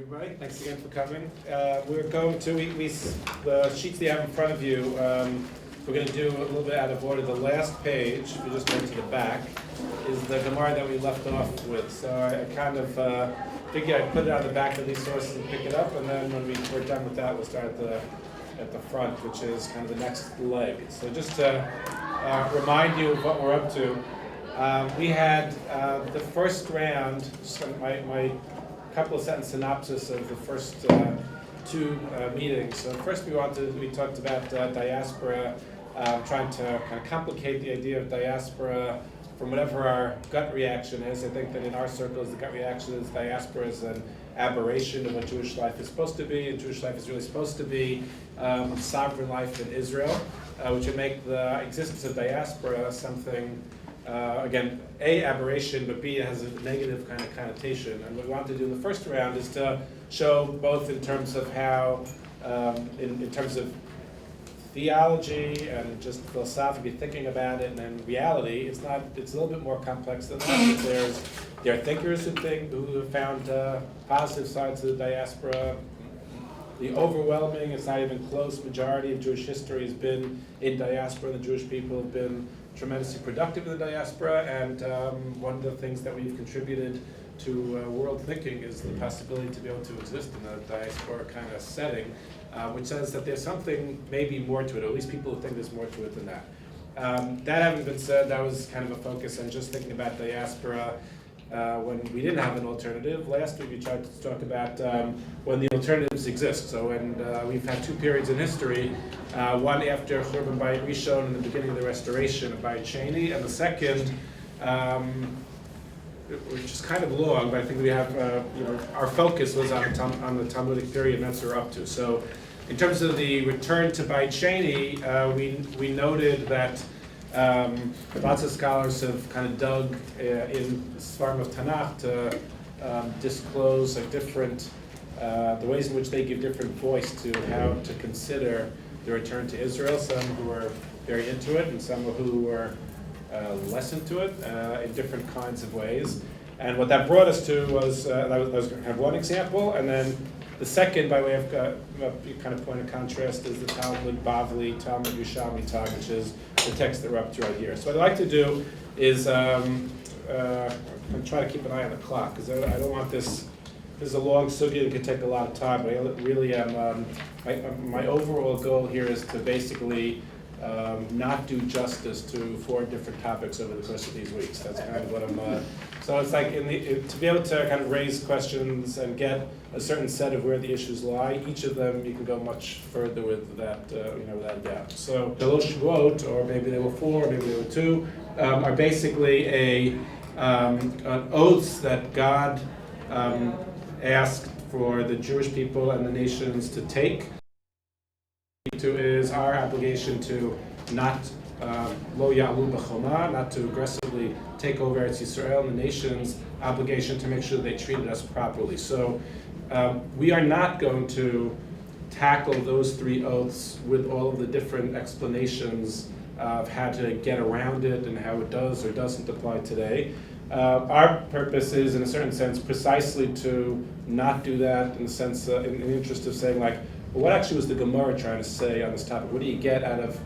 everybody. Thanks again for coming. We're going to, the sheets that you have in front of you, we're going to do a little bit out of order. The last page, if we just go to the back, is the Gemara that we left off with. So I kind of figured I'd put it on the back of these sources and pick it up, and then when we're done with that, we'll start at the front, which is kind of the next leg. So just to remind you of what we're up to, we had the first round, my couple of sentence synopsis of the first two meetings. So first we talked about diaspora, trying to kind of complicate the idea of diaspora from whatever our gut reaction is. I think that in our circles the gut reaction is diaspora is an aberration of what Jewish life is supposed to be, and Jewish life is really supposed to be sovereign life in Israel, which would make the existence of diaspora something again, A, aberration, but B, it has a negative kind of connotation. And what we want to do in the first round is to show both in terms of how, in terms of theology and just philosophically thinking about it, and then reality, it's a little bit more complex than that. There are thinkers who have found positive sides of the diaspora. The overwhelming, it's not even close, majority of Jewish history has been in diaspora. The Jewish people have been tremendously productive in the diaspora, and one of the things that we've contributed to world thinking is the possibility to be able to exist in a diaspora kind of setting, which says that there's something maybe more to it, or at least people who think there's more to it than that. That having been said, that was kind of a focus on just thinking about diaspora when we didn't have an alternative. Last week we tried to talk about when the alternatives exist. So when we've had two periods in history, one after Churban Bayit Rishon in the beginning of the restoration of Bayit Sheni, and the second, which is kind of long, but I think we have, our focus was on the Talmudic period, and that's what we're up to. So in terms of the return to Bayit Sheni, we noted that lots of scholars have kind of dug in Svarim of Tanakh to disclose different, the ways in which they give different voice to how to consider the return to Israel. Some who are very into it, and some who are less into it in different kinds of ways. And what that brought us to was, I was going to have one example, and then the second, by way of kind of point of contrast, is the Talmud Bavli, Talmud Yerushalmi Tag, which is the text that we're up to right here. So what I'd like to do is I'm trying to keep an eye on the clock, because I don't want this is a long sugya, it could take a lot of time, but I really am, my overall goal here is to basically not do justice to 4 different topics over the course of these weeks. That's kind of what I'm, so it's like to be able to kind of raise questions and get a certain set of where the issues lie, each of them you can go much further with that, without a doubt. So the Shalosh Shavuot, or maybe they were 4, maybe they were 2, are basically an oaths that God asked for the Jewish people and the nations to take. Is our obligation to not lo ya'alu b'choma, not to aggressively take over Eretz Yisrael, and the nation's obligation to make sure they treated us properly. So we are not going to tackle those 3 oaths with all of the different explanations of how to get around it and how it does or doesn't apply today. Our purpose is, in a certain sense, precisely to not do that in the sense, in the interest of saying, like, well, what actually was the Gemara trying to say on this topic? What do you get out of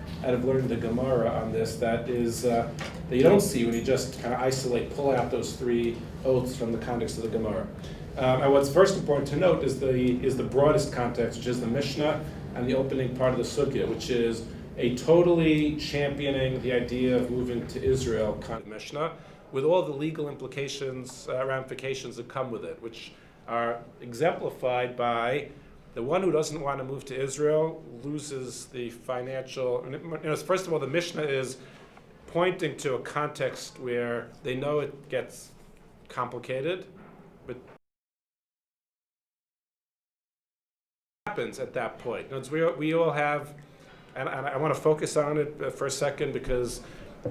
learning the Gemara on this that is that you don't see when you just kind of pull out those 3 oaths from the context of the Gemara? And what's first important to note is the broadest context, which is the Mishnah and the opening part of the Sugya, which is a totally championing the idea of moving to Israel kind of Mishnah, with all the legal implications, ramifications that come with it, which are exemplified by the one who doesn't want to move to Israel loses the financial. First of all, the Mishnah is pointing to a context where they know it gets complicated, but happens at that point. We all have, and I want to focus on it for a second because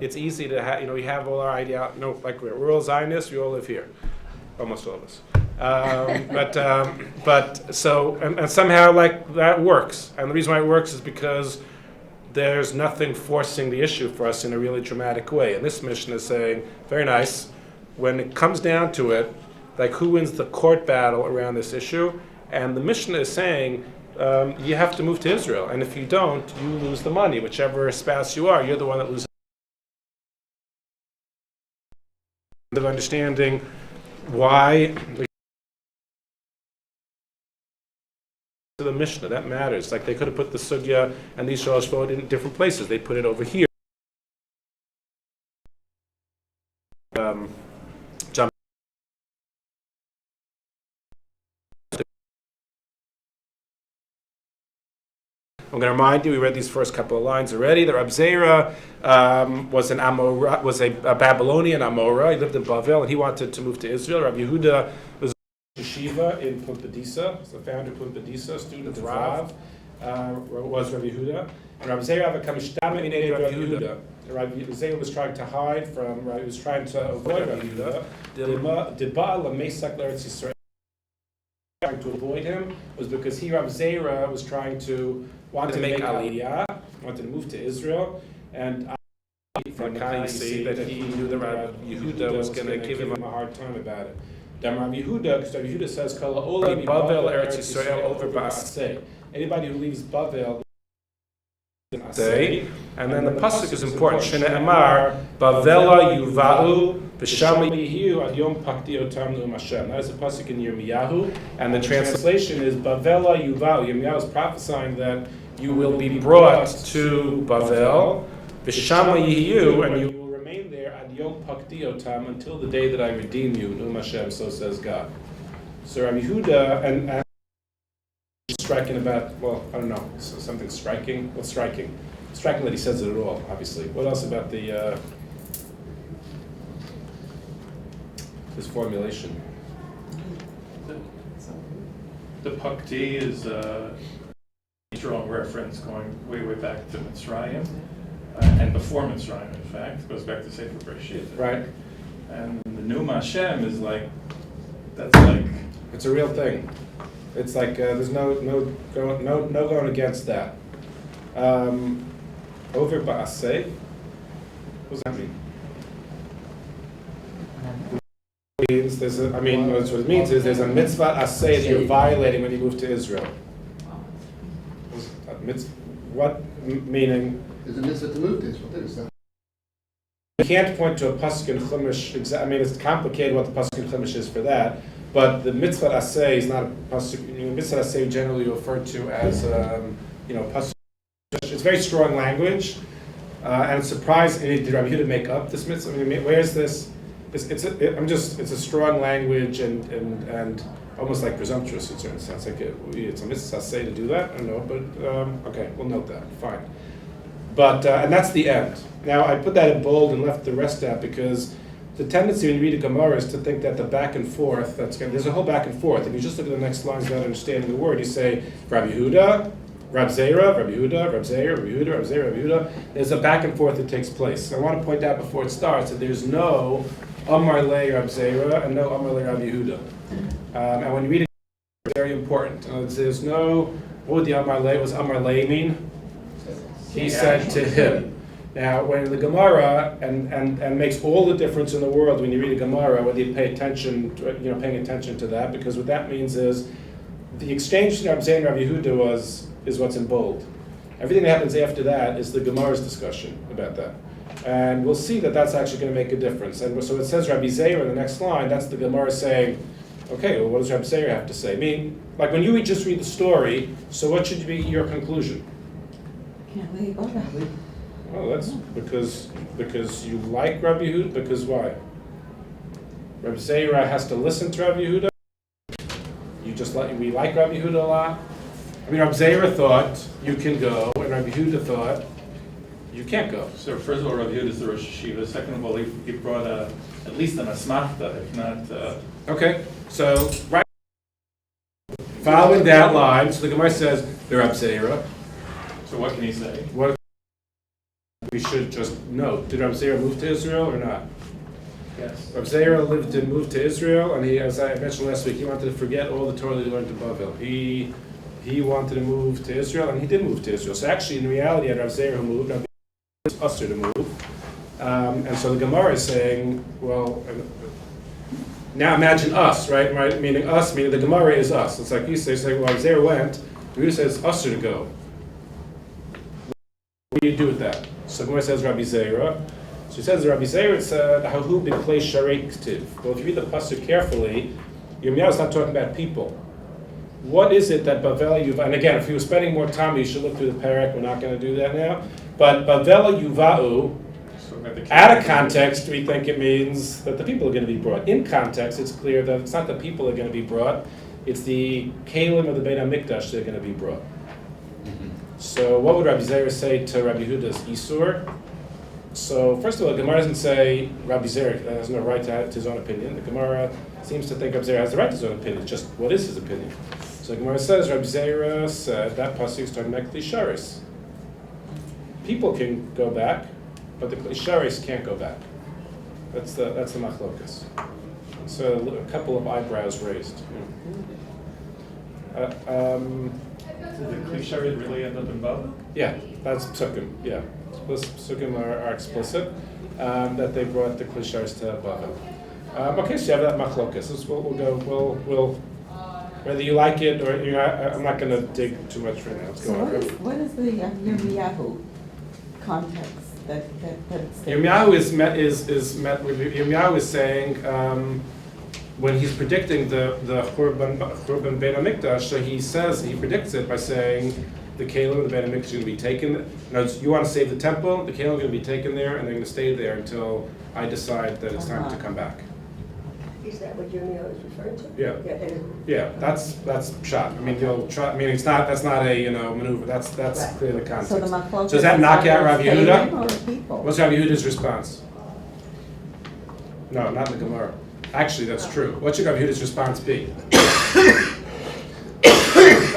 it's easy to have. We have all our idea. Like we're all Zionists. We all live here, almost all of us. But somehow like that works, and the reason why it works is because there's nothing forcing the issue for us in a really dramatic way. And this mission is saying, very nice, when it comes down to it, like who wins the court battle around this issue? And the Mishnah is saying, you have to move to Israel. And if you don't, you lose the money. Whichever spouse you are, you're the one that loses. Of understanding why the Mishnah, that matters. Like they could have put the sugya and these shalosh vod in different places. They put it over here. I'm going to remind you, we read these first couple of lines already. The Rab Zera was an Amora, was a Babylonian Amora. He lived in Bavel, and he wanted to move to Israel. Rabbi Yehuda was yeshiva in Pumbedisa, the founder of Pumbedisa, student of Rav, was Rabbi Yehuda. And Rabbi Zera became Mishtami Rabbi Yehuda. Rabbi Zera was trying to hide from, he was trying to avoid Rabbi Yehuda. Diba'al Mesak L'Eretz Yisrael. Trying to avoid him was because he, Rabbi Zera, was wanted to make Aliyah, wanted to move to Israel, and from Kai see that he knew that Rabbi Yehuda was going to give him a hard time about it. Then Rabbi Yehuda, because Rabbi Yehuda says, "Kol ha'olim Bavel Eretz Yisrael over ba'aseh." Anybody who leaves Bavel, say, and then the pasuk is important. Shena Emar Bavela Yuva'u B'Shama Yihiu Ad Yom Pakti Otam Nu'um Hashem. That is the pasuk in Yirmiyahu, and the translation is Bavela Yuva'u. Yirmiyahu is prophesying that you will be brought to Bavel, B'Shama Yihiu, and you will remain there Ad Yom Pakti Otam until the day that I redeem you. Nu'um Hashem, so says God. So Rabbi Yehuda and striking about, well, I don't know, something striking. What's striking? Striking that he says it at all, obviously. What else about the his formulation? The Pakti is a strong reference going way, way back to Mitzrayim, and before Mitzrayim, in fact. It goes back to Sefer Bereshit. Right. And the Nu'um Hashem is that's like... It's a real thing. It's like there's no going against that. Over ba'aseh. What does that mean? What it means is there's a mitzvah aseh that you're violating when you move to Israel. What meaning? There's a mitzvah to move to Israel. You can't point to a pasuk in Chumash. It's complicated what the pasuk in Chumash is for that. But the mitzvah aseh is not a pasuk. Mitzvah aseh generally referred to as pasuk. It's very strong language, and it's surprising. Did Rabbi Yehuda make up this mitzvah? Where is this? It's a strong language and almost like presumptuous in a certain sense. Like it's a mitzvah aseh to do that. I don't know, but okay, we'll note that. Fine. But and that's the end. Now I put that in bold and left the rest out because the tendency when you read a Gemara is to think that the back and forth, there's a whole back and forth. If you just look at the next lines without understanding the word, you say, Rabbi Yehuda, Rab Zera, Rabbi Yehuda, Rab Zera, Rabbi Yehuda, Rab Zera, Rabbi Yehuda. There's a back and forth that takes place. I want to point out before it starts that there's no Amar Le Rab Zera and no Amar Le Rabbi Yehuda. And when you read it, it's very important. There's no, what would the Amar Le, was Amar Le mean? He said to him. Now, when the Gemara and makes all the difference in the world when you read a Gemara, whether you pay attention, paying attention to that, because what that means is the exchange between Rabbi Zera and Rabbi Yehuda is what's in bold. Everything that happens after that is the Gemara's discussion about that, and we'll see that that's actually going to make a difference. And so it says Rabbi Zera in the next line. That's the Gemara saying, okay, well, what does Rabbi Zera have to say? I mean, like when you just read the story, so what should be your conclusion? Well, that's because you like Rabbi Yehuda. Because why? Rabbi Zera has to listen to Rabbi Yehuda. We like Rabbi Yehuda a lot. Rabbi Zera thought you can go, and Rabbi Yehuda thought you can't go. So first of all, Rabbi Yehuda is the Rosh Hashiva. Second of all, he brought at least an asmachta, if not. Okay, so right. Following that line, so the Gemara says the Rabbi Zera. So what can he say? What we should just note: did Rabbi Zera move to Israel or not? Yes. Rabbi Zera moved to Israel, and he, as I mentioned last week, he wanted to forget all the Torah he learned in Bavel. He wanted to move to Israel, and he did move to Israel. So actually, in reality, Rabbi Zera moved. Rabbi Zera was usher to move, and so the Gemara is saying, well, Now imagine us, right? Meaning us, meaning the Gemara is us. It's like you say, well, Zera went, Yehuda says, us to go. What do you do with that? So Gemara says Rabbi Zera. So he says Rabbi Zera, it's Hahu b'klei sharei ktiv. Well, if you read the pasuk carefully, Yirmiyahu is not talking about people. What is it that Bavel Yuva, and again, if you were spending more time, you should look through the parak, we're not going to do that now. But Bavel Yuva'u, out of context, we think it means that the people are going to be brought. In context, it's clear that it's not the people are going to be brought, it's the Kalim of the Beit HaMikdash that are going to be brought. So what would Rabbi Zera say to Rabbi Yehuda's Isur? So first of all, the Gemara doesn't say Rabbi Zera has no right to have his own opinion. The Gemara seems to think Rabbi Zera has the right to his own opinion. Just what is his opinion? So the Gemara says Rabbi Zera said that pasuk is talking about Klisharis. People can go back, but the Klisharis can't go back. That's the machlokas. So a couple of eyebrows raised. Did the Klisharid really end up in Bava? Yeah, that's psukim. Yeah, psukim are explicit that they brought the Klisharis to Bava. Okay, so you have that machlokas. We'll whether you like it or I'm not going to dig too much right now. Let's go on. What is the Yirmiyahu context that it's Yirmiyahu Yirmiyahu is saying when he's predicting the Churban Beit HaMikdash, so he predicts it by saying the Kalim of the Beit HaMikdash is going to be taken. Now, you want to save the temple, the Kalim are going to be taken there, and they're going to stay there until I decide that it's time to come back. Is that what Yirmiyahu is referring to? Yeah. Yeah, that's pshat. I mean, you'll try. I mean, that's not a maneuver. That's Right. clear the context. So the machlokas So does that knock out Rabbi Yehuda? or people? What's Rabbi Yehuda's response? No, not in the Gemara. Actually, that's true. What should Rabbi Yehuda's response be?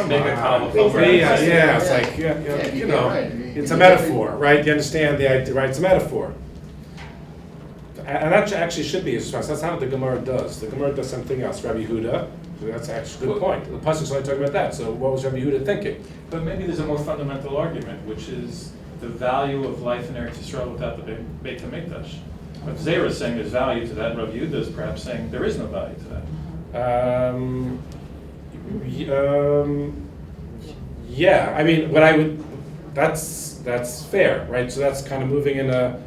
Make a comment. Yeah, it's like it's a metaphor, right? You understand the idea, right? It's a metaphor. And that actually should be his response. That's not what the Gemara does. The Gemara does something else. Rabbi Yehuda, that's actually a good point. The pasuk's only talking about that. So what was Rabbi Yehuda thinking? But maybe there's a more fundamental argument, which is the value of life in Eretz Yisrael without the Beit HaMikdash. But Zera is saying there's value to that, and Rabbi Yehuda is perhaps saying there is no value to that. Yeah, I mean, what I would, that's fair, right? So that's kind of moving in a,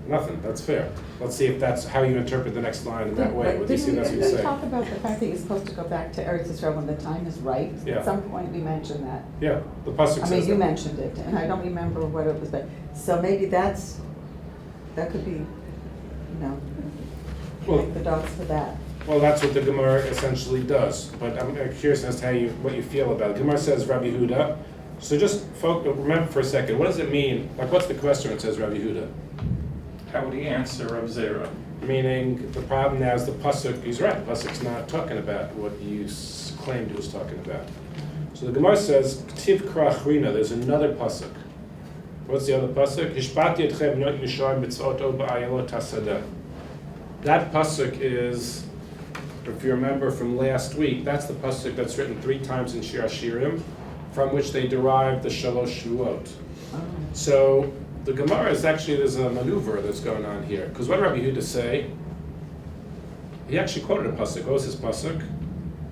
nothing, that's fair. Let's see if that's how you interpret the next line in that way. What do you see that's what you Didn't we say? talk about the fact that you're supposed to go back to Eretz Yisrael when the time is right? Yeah. At some point we mentioned that. Yeah, the pasuk I says mean, you that. mentioned it, and I don't remember what it was, but, so maybe that could be, Well- connect the dots to that. Well, that's what the Gemara essentially does. But I'm curious as to what you feel about it. Gemara says Rabbi Yehuda. So just remember for a second, what does it mean? Like, what's the question when it says Rabbi Yehuda? How would he answer Rav Zera? Meaning, the problem now is the pasuk. He's right. The pasuk's not talking about what you claimed he was talking about. So the Gemara says Ktiv Krachrina. There's another pasuk. What's the other pasuk? Hishpati etchem not yishar mitzvoto ba'ayelot hasadeh. That pasuk is, if you remember from last week, that's the pasuk that's written 3 times in Shir Hashirim, from which they derive the Shalosh Shvuot. So the Gemara is actually, there's a maneuver that's going on here. Because what did Rabbi Yehuda say? He actually quoted a pasuk. What was his pasuk?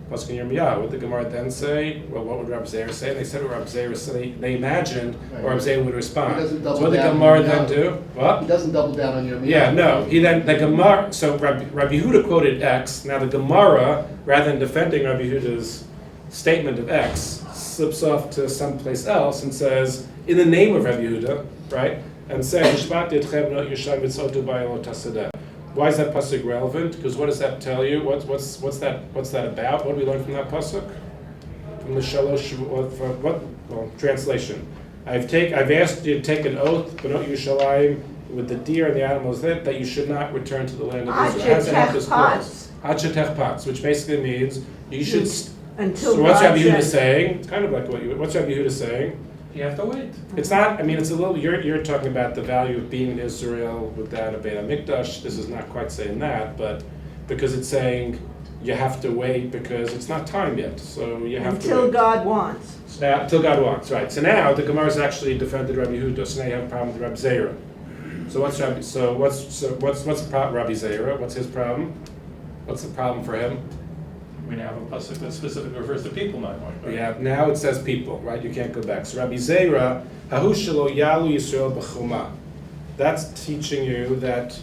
Pasuk in Yirmiyahu. What did the Gemara then say? Well, what would Rabbi Zera say? They said what Rabbi Zera said. They imagined or Rabbi Zera would respond. He doesn't So double what did the down Gemara on then Yirmiyahu. do? What? He doesn't double down on your Yeah, no. He then, the Gemara, so Rabbi Yehuda quoted X. Now the Gemara, rather than defending Rabbi Yehuda's statement of X, slips off to someplace else and says, in the name of Rabbi Yehuda, right? And says, why is that pasuk relevant? Because what does that tell you? What's that about? What do we learn from that pasuk? From the Shalosh, translation. I've asked you to take an oath, B'not Yerushalayim, with the deer and the animals that you should not return to the land of Israel. How does that help this clause? Achetech Patz, which basically means you should. Until So what's God Rabbi Yehuda says- saying? It's kind of like what's Rabbi Yehuda saying? You have to wait. It's not. I mean, it's a little. You're talking about the value of being in Israel without a Beit HaMikdash. This is not quite saying that, but because it's saying you have to wait because it's not time yet. So you have to Until wait. God wants. Until God wants, right? So now the Gemara has actually defended Rabbi Yehuda. So now you have a problem with Rabbi Zera. So what's the problem, Rabbi Zera? What's his problem? What's the problem for him? We now have a pasuk that specifically refers to people not going back. We have, now it says people, right? You can't go back. So Rabbi Zera, Hahu shelo yalu Yisrael b'choma. That's teaching you that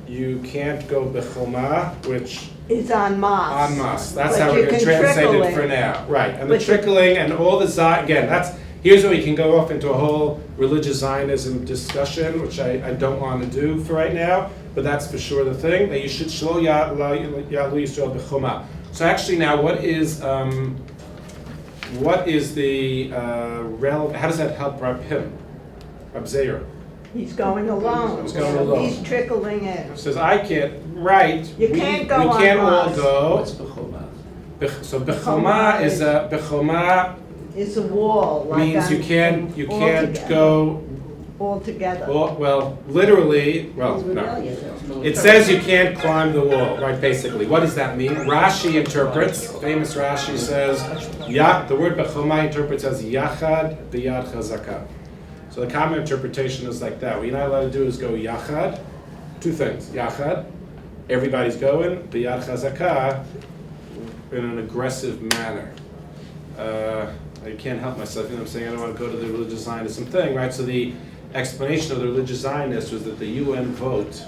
you can't go b'choma, which It's en masse. en masse. That's But how you we're going to can translate trickle it it. for now, right? And the But you- trickling and all the again. Here's where we can go off into a whole religious Zionism discussion, which I don't want to do for right now. But that's for sure the thing that you should shelo yalu Yisrael b'choma. So actually, now what is the relevant? How does that help him, Rab Zeir? He's going alone. He's going alone. He's trickling in. Says I can't. Right. You can't go We on can't all Mars. go. What's b'choma? So bechoma is a bechoma It's a wall. Like means you on- can't go. all together. Well, literally. Well, It's no. rebellion, though. It says you can't climb the wall, right? Basically, what does that mean? Rashi interprets. Famous Rashi says, the word bechoma interprets as yachad biyad chazaka. So the common interpretation is like that. What you're not allowed to do is go yachad. Two things. Yachad, everybody's going. Biyad chazaka, in an aggressive manner. I can't help myself. You know what I'm saying? I don't want to go to the religious Zionism thing, right? So the explanation of the religious Zionists was that the UN vote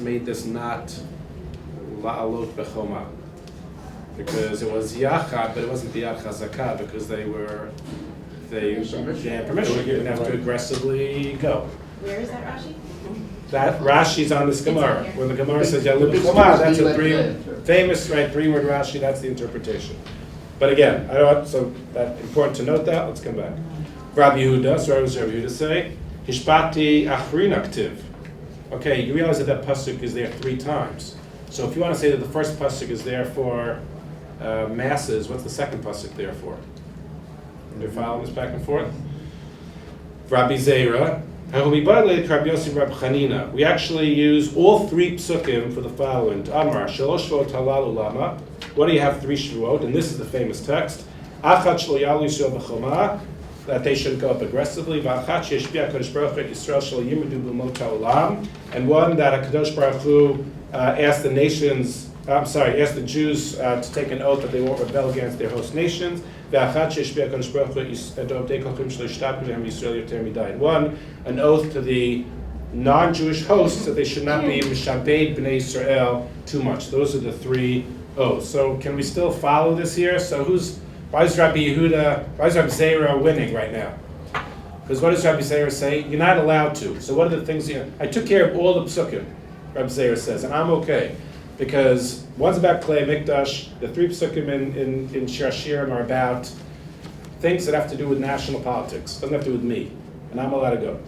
made this not la'alot bechoma, because it was yachad, but it wasn't biyad chazaka, because they had permission. You didn't have to aggressively go. Where is that Rashi? That Rashi's on this Gemara. here. When the Gemara says yalu It's bechoma, that's a supposed to be famous, right, three-word Rashi. That's the interpretation. But again, so that's important to note that. Let's come back. Rabbi Yehuda, so what does Rabbi Yehuda say? Hishpati achrin aktiv. Okay, you realize that pasuk is there 3 times. So if you want to say that the first pasuk is there for masses, what's the second pasuk there for? You're following this back and forth? Rabbi Zera. We actually use all 3 psukim for the following. Amar, shalosh shvot halalu lama. What do you have 3 shvuot? And this is the famous text. Achat shlo yalu Yisrael b'choma, that they shouldn't go up aggressively. V'achat sheyishbiya HaKadosh Baruch Hu et Yisrael shelo yimadu b'mot ha'olam. And one that HaKadosh Baruch Hu asked the Jews to take an oath that they won't rebel against their host nations. And one, an oath to the non-Jewish hosts that they should not be mishabed b'nei Yisrael too much. Those are the 3 oaths. So can we still follow this here? So why is Rabbi Zera winning right now? Because what does Rabbi Zera say? You're not allowed to. So what are the things I took care of all the psukim, Rabbi Zera says, and I'm okay. Because one's about Klei Mikdash, the 3 psukim in Shir Hashirim are about things that have to do with national politics. Doesn't have to do with me. And I'm allowed to go.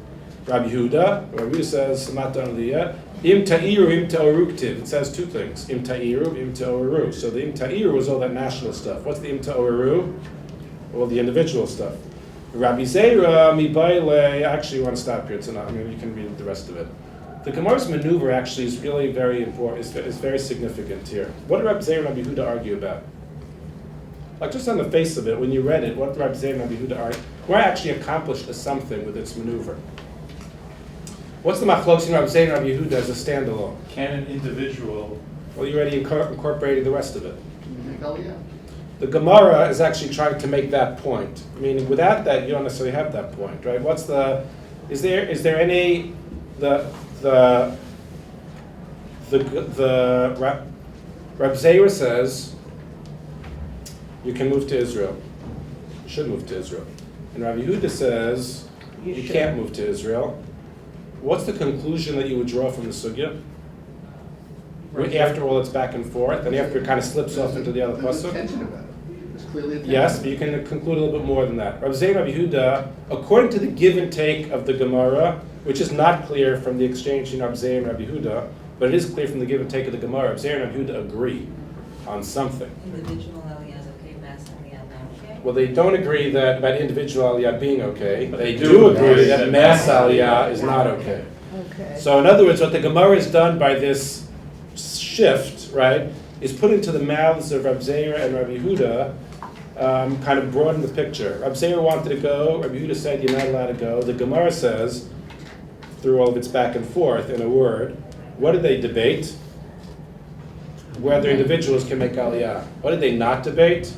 Rabbi Yehuda says, I'm not done with it yet. Im ta'iru, im ta'oru ktiv. It says 2 things. Im ta'iru, im ta'oru. So the im ta'iru is all that national stuff. What's the im ta'oru? All the individual stuff. Rabbi Zera, mi baile. I actually want to stop here tonight. I mean, you can read the rest of it. The Gemara's maneuver actually is really very important. It's very significant here. What did Rabbi Zera and Rabbi Yehuda argue about? Like just on the face of it, when you read it, what did Rabbi Zera and Rabbi Yehuda argue? Gemara actually accomplished something with its maneuver. What's the machlokes in Rabbi Zera and Rabbi Yehuda as a standalone? Can an individual, Well, you already incorporated the rest of it. Make Aliyah. The Gemara is actually trying to make that point. Meaning, without that, you don't necessarily have that point, right? Is there any Reb Zera says you can move to Israel. You should move to Israel. And Rabbi Yehuda says you can't move to Israel. What's the conclusion that you would draw from the sugya? After all, it's back and forth, and after it kind of slips off into the other There's pasuk. tension about it. There's clearly a tension. Yes, but you can conclude a little bit more than that. Rabbi Zera and Rabbi Yehuda, according to the give and take of the Gemara, which is not clear from the exchange between Rabbi Zera and Rabbi Yehuda, but it is clear from the give and take of the Gemara, Rabbi Zera and Rabbi Yehuda agree on something. Individual aliyah is okay, mass aliyah not okay? Well, they don't agree about individual aliyah being okay. But They they do do agree agree that that mass mass aliyah is not okay. Okay. So in other words, what the Gemara has done by this shift, right, is put into the mouths of Rabbi Zera and Rabbi Yehuda, kind of broaden the picture. Rabbi Zera wanted to go, Rabbi Yehuda said you're not allowed to go. The Gemara says, through all of its back and forth in a word, what did they debate? Whether individuals can make aliyah. What did they not debate?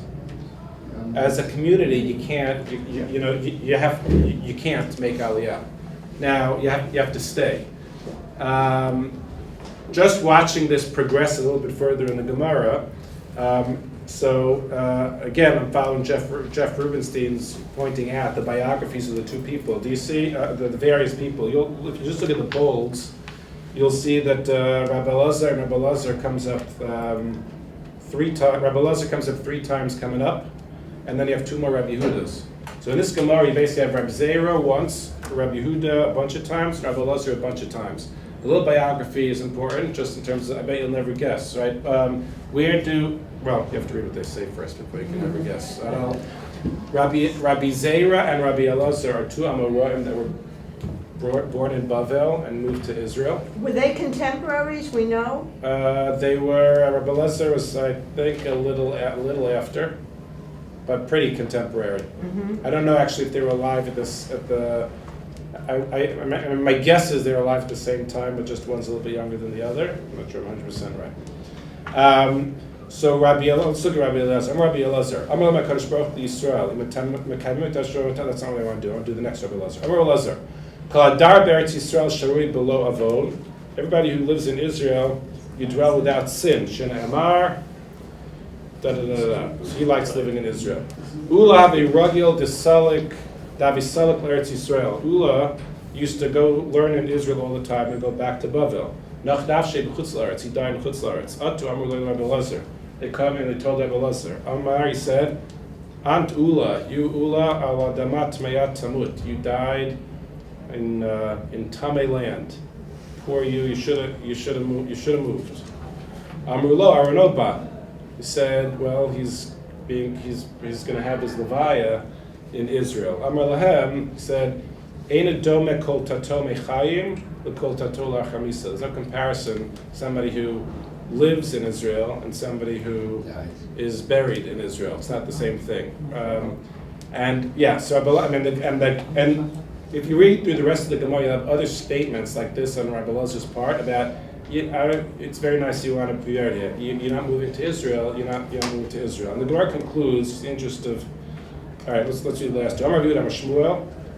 As a community, you can't, you can't make aliyah. Now, you have to stay. Just watching this progress a little bit further in the Gemara, again, I'm following Jeff Rubenstein's pointing out the biographies of the two people. Do you see the various people? If you just look at the bolds, you'll see that Rabbi Elazar and Rabbi Elazar comes up 3 times. Rabbi Elazar comes up 3 times coming up, and then you have 2 more Rabbi Yehudas. So in this Gemara, you basically have Rabbi Zera once, Rabbi Yehuda a bunch of times, Rabbi Elazar a bunch of times. A little biography is important, just in terms of, I bet you'll never guess, right? You have to read what they say first before you can never guess. Rabbi Zera and Rabbi Elazar are 2 Amoraim that were born in Bavel and moved to Israel. Were they contemporaries, we know? They were, Rabbi Elazar was, I think, a little after, but pretty contemporary. I don't know actually if they were alive my guess is they're alive at the same time, but just one's a little bit younger than the other. I'm not sure I'm 100% right. So let's look at Rabbi Elazar. I'm Rabbi Elazar. I'm Rabbi Kadosh Baruch Hu Yisrael. That's not what I want to do. I want to do the next Rabbi Elazar. I'm Rabbi Elazar. Kol Adar Beretz Yisrael Sharui Below Avon. Everybody who lives in Israel, you dwell without sin. Shena Amar. So he likes living in Israel. Ula Ragil Desalik Davisalik Eretz Yisrael. Ula used to go learn in Israel all the time and go back to Bavel. Nach Nafshe b'chutz la'aretz. He died in chutz la'aretz. Atu Amru Rabbi Elazar. They come and they told Rabbi Elazar. Amar, he said, Ant Ula, you Ula ala damat mayat tamut. You died in Tameh land. Poor you. You should have moved. Amrulo Aronoba. He said, well, he's going to have his levaya in Israel. Amar lahem, he said, Eina dome kol tato mechayim l'kol tato la'chamisa. There's no comparison. Somebody who lives in Israel and somebody who is buried in Israel. It's not the same thing. And if you read through the rest of the Gemara, you have other statements like this on Rabbi Elazar's part about it's very nice you want to be here. You're not moving to Israel. You're not moving to Israel. And the Gemara concludes, in the interest of, all right, let's read the last two. Rabbi Yehuda,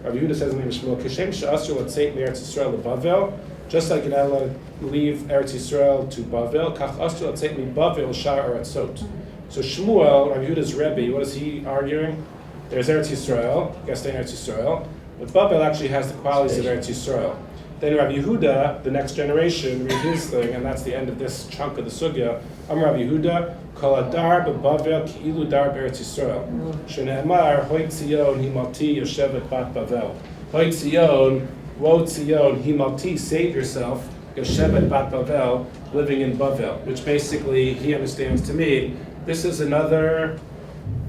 Rabbi Yehuda says in the name of Shmuel, Kishem she'asur l'tzeit me'eretz Yisrael leBavel, just like you're not allowed to leave Eretz Yisrael to Bavel, kach asur l'tzeit meBavel l'shar Eretzot. So Shmuel, Rabbi Yehuda's Rebbe, what is he arguing? There's Eretz Yisrael, you got to stay in Eretz Yisrael, but Bavel actually has the qualities of Eretz Yisrael. Then Rabbi Yehuda, the next generation, read his thing, and that's the end of this chunk of the sugya. Rabbi Yehuda, Kol Adar beBavel ki'ilu dar be'Eretz Yisrael. Shene'emar, Hoi Tzion himalti yoshevet bat Bavel. Hoi Tzion, woe Tzion himalti, save yourself, yoshevet bat Bavel, living in Bavel. Which basically he understands to mean this is another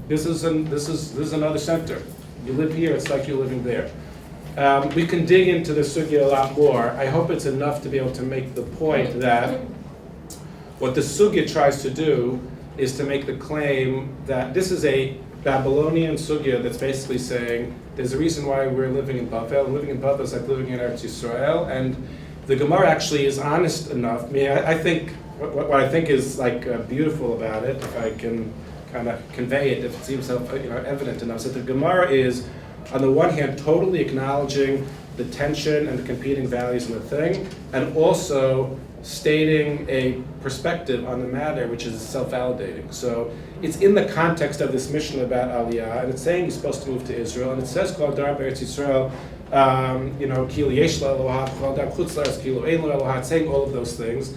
center. You live here, it's like you're living there. We can dig into the sugya a lot more. I hope it's enough to be able to make the point that what the sugya tries to do is to make the claim that this is a Babylonian sugya that's basically saying there's a reason why we're living in Bavel. Living in Bavel is like living in Eretz Yisrael, and the Gemara actually is honest enough. I mean, I think what I think is like beautiful about it, if I can kind of convey it, if it seems evident enough, so the Gemara is, on the one hand, totally acknowledging the tension and the competing values in the thing, and also stating a perspective on the matter which is self-validating. So it's in the context of this mission about Aliyah, and it's saying he's supposed to move to Israel, and it says, Kol Dar Be'Eretz Yisrael, Kilo Yesh La'Elohat, Kol Dar Chutz La'Eretz, Kilo Ein La'Elohat, saying all of those things.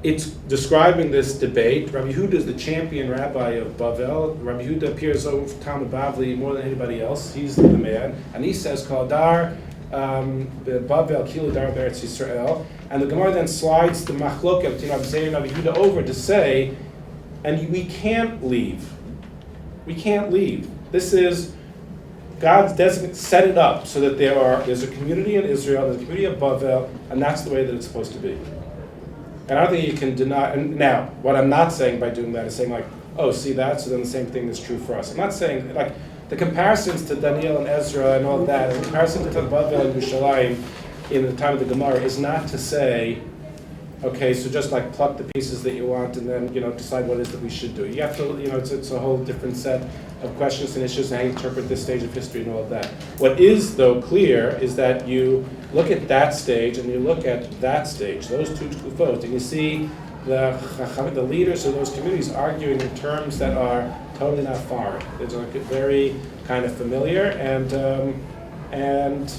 It's describing this debate. Rabbi Yehuda is the champion rabbi of Bavel. Rabbi Yehuda appears over Talmud Bavli more than anybody else. He's the man. And he says, Kol Dar Bavel Kilo Dar Be'Eretz Yisrael. And the Gemara then slides the machloket between Rabbi Zera and Rabbi Yehuda over to say, and we can't leave. We can't leave. This is, God's set it up so that there's a community in Israel, there's a community of Bavel, and that's the way that it's supposed to be. And I don't think you can deny. And now, what I'm not saying by doing that is saying like, oh, see that, so then the same thing is true for us. I'm not saying, like, the comparisons to Daniel and Ezra and all that, and the comparison to Bavel and Yerushalayim, in the time of the Gemara is not to say, okay, so just like pluck the pieces that you want and then, decide what it is that we should do. You have to, it's a whole different set of questions and issues and how you interpret this stage of history and all of that. What is, though, clear is that you look at that stage and you look at that stage, those two Kufot, and you see the leaders of those communities arguing in terms that are totally not foreign. It's like very kind of familiar and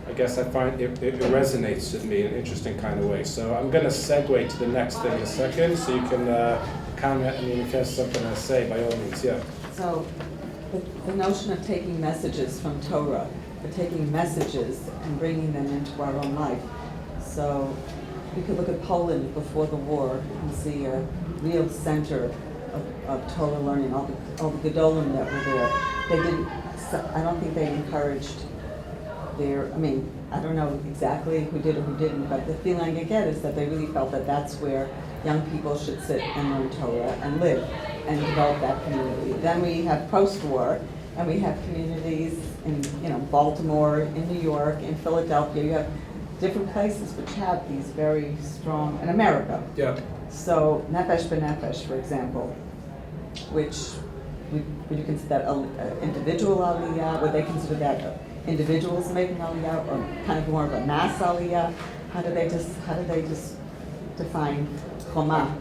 I guess I find it resonates with me in an interesting kind of way. So I'm going to segue to the next thing in a second, so you can comment. I mean, if you have something to say, by all means, yeah. So the notion of taking messages from Torah, but taking messages and bringing them into our own life. So we could look at Poland before the war and see a real center of Torah learning, all the Gedolim that were there. I don't think they encouraged I don't know exactly who did or who didn't, but the feeling I get is that they really felt that that's where young people should sit and learn Torah and live and develop that community. Then we have post-war, and we have communities in Baltimore, in New York, in Philadelphia. You have different places which have these very strong, in America. Yeah. So Nefesh B'Nefesh, for example, would you consider that an individual aliyah? Would they consider that individuals making aliyah, or kind of more of a mass aliyah? How do they just define choma?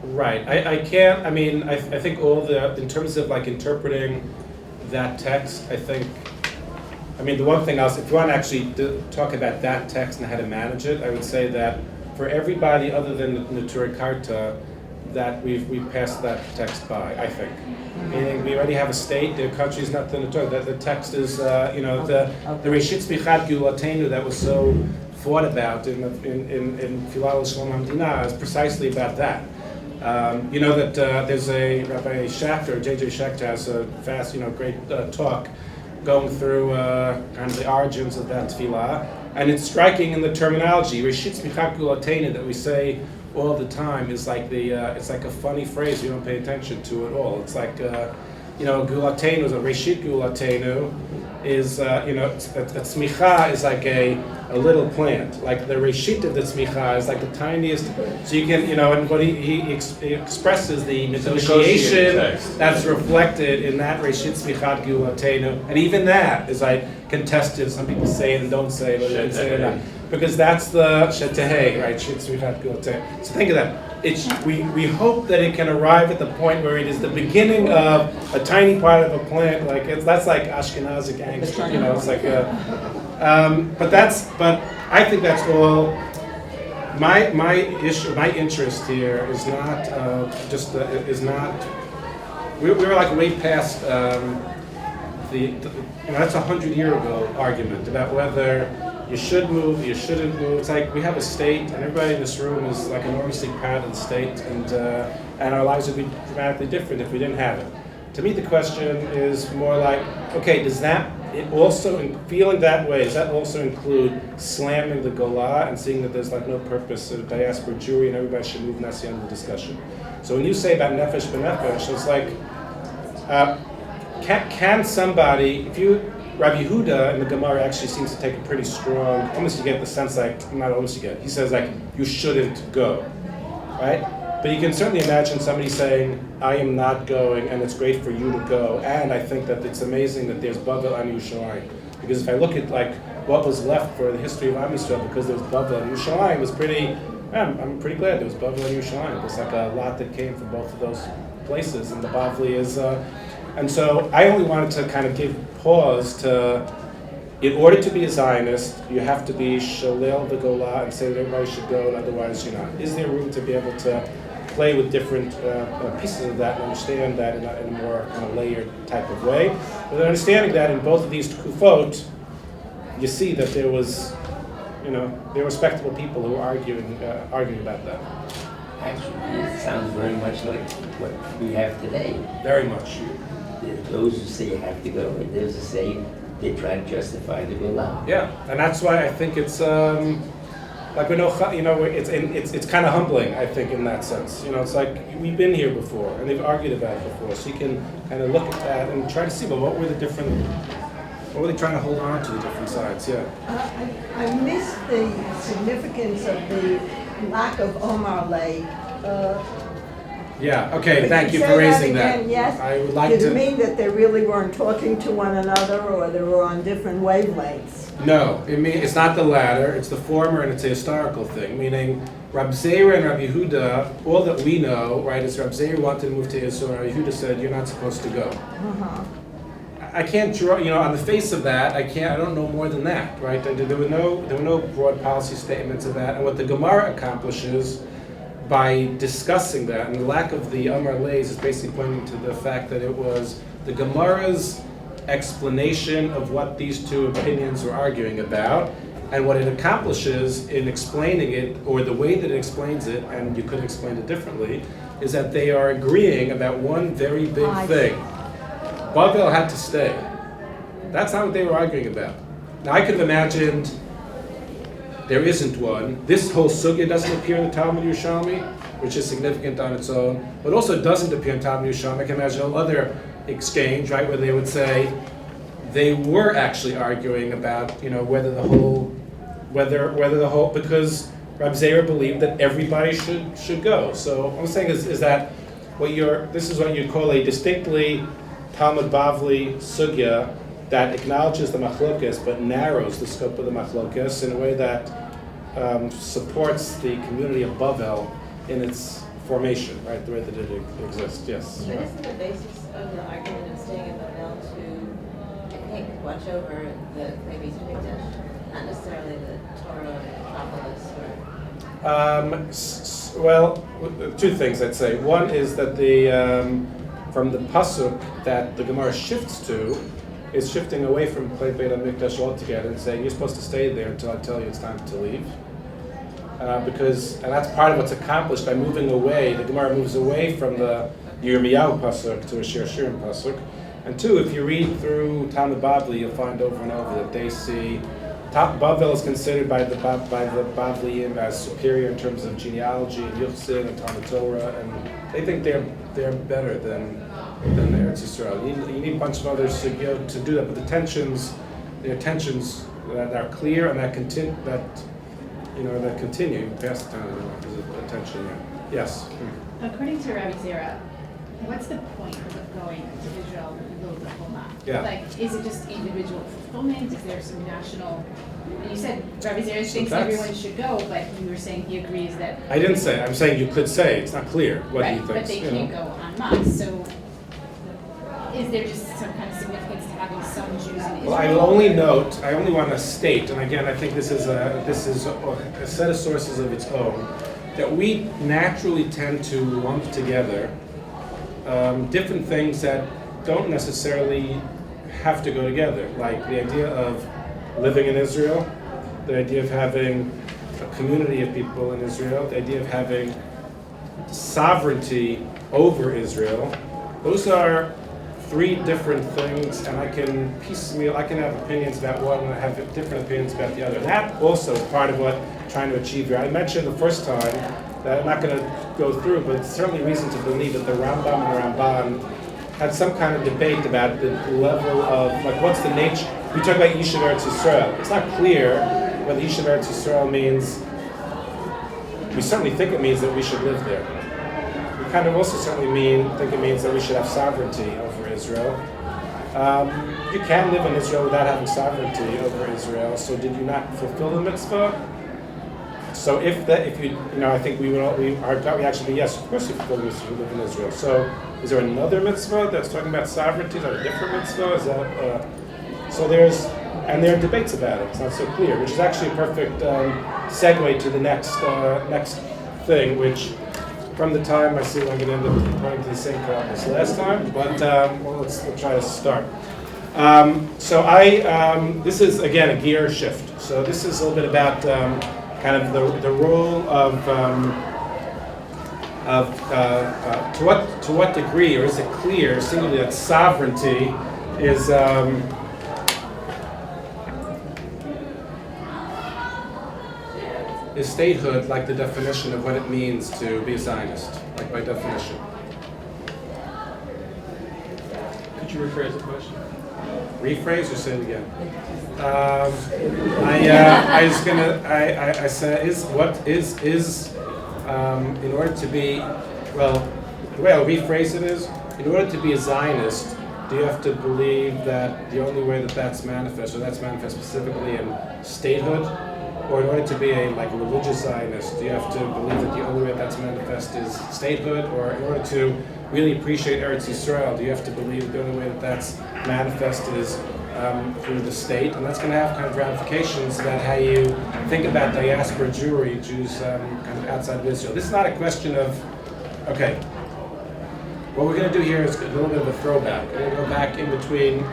Right. I can't. I mean, I think in terms of like interpreting that text, I think. I mean, the one thing else, if you want to actually talk about that text and how to manage it, I would say that for everybody other than the Neturei Karta, that we've passed that text by, I think. Meaning we already have a state, the country is not the Neturei. The text is, the Reshit Tzmichat Geulatenu that was so thought about in Filah L'Shalom HaMdina is precisely about that. That there's a Rabbi Schachter, J.J. Schachter has a fast, great talk going through kind of the origins of that tefillah, and it's striking in the terminology. Reshit Tzmichat Geulatenu that we say all the time is like it's like a funny phrase you don't pay attention to at all. It's like Geulatenu is a Reshit Geulatenu is a tzmicha is like a little plant. Like the Reshit of the tzmicha is like the tiniest. So you can and what he expresses the negotiation that's reflected in that Reshit Tzmichat Geulatenu, and even that is like contested. Some people say it and don't say it, but they say it not. Because that's the Shetehei, right? So think of that. We hope that it can arrive at the point where it is the beginning of a tiny part of a plant. That's like Ashkenazic angst. It's like but I think that's all. My issue, my interest here is not is not. We're like way past that's 100-year ago argument about whether you should move, you shouldn't move. It's like we have a state, and everybody in this room is like enormously proud of the state, and our lives would be dramatically different if we didn't have it. To me, the question is more like, okay, does that feeling that way, does that also include slamming the Golah and seeing that there's like no purpose of diaspora Jewry and everybody should move, and that's the end of the discussion. So when you say about Nefesh B'Nefesh, it's like, can somebody, Rabbi Yehuda in the Gemara actually seems to take a pretty strong, almost you get the sense he says like, you shouldn't go, right? But you can certainly imagine somebody saying, I am not going and it's great for you to go, and I think that it's amazing that there's Bavel and Yerushalayim. Because if I look at like what was left for the history of Am Yisrael, because there was Bavel and Yerushalayim, was pretty, I'm pretty glad there was Bavel and Yerushalayim. There's like a lot that came from both of those places, and the Bavli is, and so I only wanted to kind of give pause to, in order to be a Zionist, you have to be Shalel the Golah and say that everybody should go, and otherwise you're not. Is there room to be able to play with different pieces of that and understand that in a more kind of layered type of way? But understanding that in both of these Kufot, you see that there was, there were respectable people who were arguing about that. Actually, it sounds very much like what we have today. Very much. There's those who say you have to go, and those who say they try to justify the Golah. Yeah, and that's why I think it's like we know, it's kind of humbling. I think in that sense, it's like we've been here before, and they've argued about it before, so you can kind of look at that and try to see, well, what were the different What were they trying to hold on to, the different sides? Yeah. I missed the significance of the lack of Omar Lake. Yeah, okay, Could thank you say for raising again? that. Yes. I would like Did to. it mean that they really weren't talking to one another, or they were on different wavelengths? No, it's not the latter, it's the former, and it's a historical thing, meaning Rab Zera and Rabbi Yehuda, all that we know, right, is Rab Zera wanted to move to Israel, and Rabbi Yehuda said, you're not supposed to go. Uh-huh. I can't draw, on the face of that, I don't know more than that, right? There were no broad policy statements of that, and what the Gemara accomplishes by discussing that, and the lack of the Amar Leis is basically pointing to the fact that it was the Gemara's explanation of what these two opinions were arguing about, and what it accomplishes in explaining it, or the way that it explains it, and you could explain it differently, is that they are agreeing about one very big thing. Bavel had to stay. That's not what they were arguing about. Now I could have imagined there isn't one. This whole sugya doesn't appear in the Talmud Yerushalmi, which is significant on its own, but also doesn't appear in Talmud Yerushalmi. I can imagine another exchange, right, where they would say they were actually arguing about, whether the whole, because Rab Zera believed that everybody should go. So what I'm saying is that this is what you call a distinctly Talmud Bavli sugya that acknowledges the machlokas but narrows the scope of the machlokas in a way that supports the community of Bavel in its formation, right? The way that it exists. Yes. But isn't the basis of the argument of staying in Babel to, I think, watch over the maybe Mikdash, not necessarily the Torah metropolis or? Well, two things I'd say. One is that from the pasuk that the Gemara shifts to, is shifting away from Klei Beit HaMikdash altogether and saying you're supposed to stay there until I tell you it's time to leave. And that's part of what's accomplished by moving away. The Gemara moves away from the Yirmiyahu pasuk to a Shir Shirim pasuk. And two, if you read through Talmud Bavli, you'll find over and over that they see Bavel is considered by the Bavliim as superior in terms of genealogy and Yuchsin and Talmud Torah, and they think they're better than the Eretz Yisrael. You need a bunch of others to do that, but there are tensions that are clear and that continue past the time. There's a tension there. Yes. According to Rabbi Zera, what's the point of going to Israel in the middle of the Homa? Yeah. Like, is it just individual fulfillment? Is there some national? You said Rabbi Zera thinks that's- everyone should go, but you were saying he agrees that. I didn't say. I'm saying you could say. It's not clear what he Right, thinks. but they can't go en masse. So, is there just some kind of significance to having some Jews in Israel? Well, I only want to state, and again, I think this is a set of sources of its own, that we naturally tend to lump together different things that don't necessarily have to go together, like the idea of living in Israel, the idea of having a community of people in Israel, the idea of having sovereignty over Israel. Those are three different things, and I can have opinions about one and I have different opinions about the other. That also is part of what I'm trying to achieve here. I mentioned the first time that I'm not going to go through, but it's certainly reason to believe that the Rambam and the Ramban had some kind of debate about the level of, like, what's the nature. We talk about Yishuv Eretz Yisrael. It's not clear whether Yishuv Eretz Yisrael means, we certainly think it means that we should live there. We kind of also certainly think it means that we should have sovereignty over Israel. You can live in Israel without having sovereignty over Israel, so did you not fulfill the mitzvah? So I think we actually, yes, of course you fulfill the mitzvah, you live in Israel. So is there another mitzvah that's talking about sovereignty? Is that a different mitzvah? Is that, there are debates about it. It's not so clear, which is actually a perfect segue to the next thing, which from the time I see I'm going to end up running to the same problem as last time, but let's try to start. This is again a gear shift. So this is a little bit about kind of the role of to what degree, or is it clear singularly that sovereignty is statehood, like the definition of what it means to be a Zionist, like by definition. Could you rephrase the question? Rephrase or say it again? I said, in order to be, well, the way I'll rephrase it is, in order to be a Zionist, do you have to believe that the only way that that's manifest, or that's manifest specifically in statehood, or in order to be a religious Zionist, do you have to believe that the only way that's manifest is statehood, or in order to really appreciate Eretz Yisrael, do you have to believe that the only way that that's manifest is through the state? And that's going to have kind of ramifications about how you think about diaspora Jewry, Jews kind of outside of Israel. This is not a question of, okay, what we're going to do here is a little bit of a throwback. We're going to go back in between.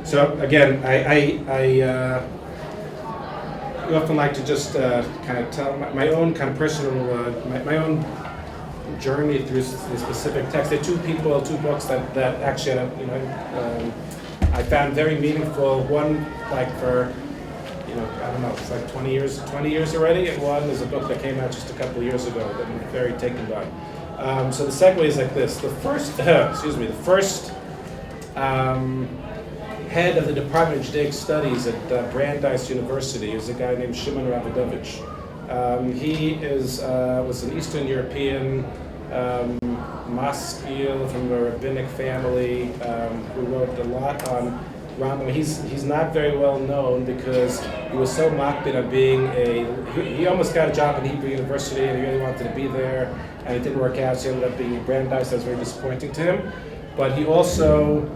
So again, I often like to just kind of tell my own kind of personal, my own journey through the specific text. There are two books that actually, I found very meaningful. One, for, I don't know, it's 20 years already, and one is a book that came out just a couple of years ago that I'm very taken by. So the segue is like this. The first, the first head of the Department of Judaic Studies at Brandeis University is a guy named Shimon Ravidovich. He was an Eastern European maskil from a rabbinic family who wrote a lot on Rambam. He's not very well known because he was so makpid on being he almost got a job at Hebrew University and he really wanted to be there, and it didn't work out, so he ended up being in Brandeis. That was very disappointing to him. But he also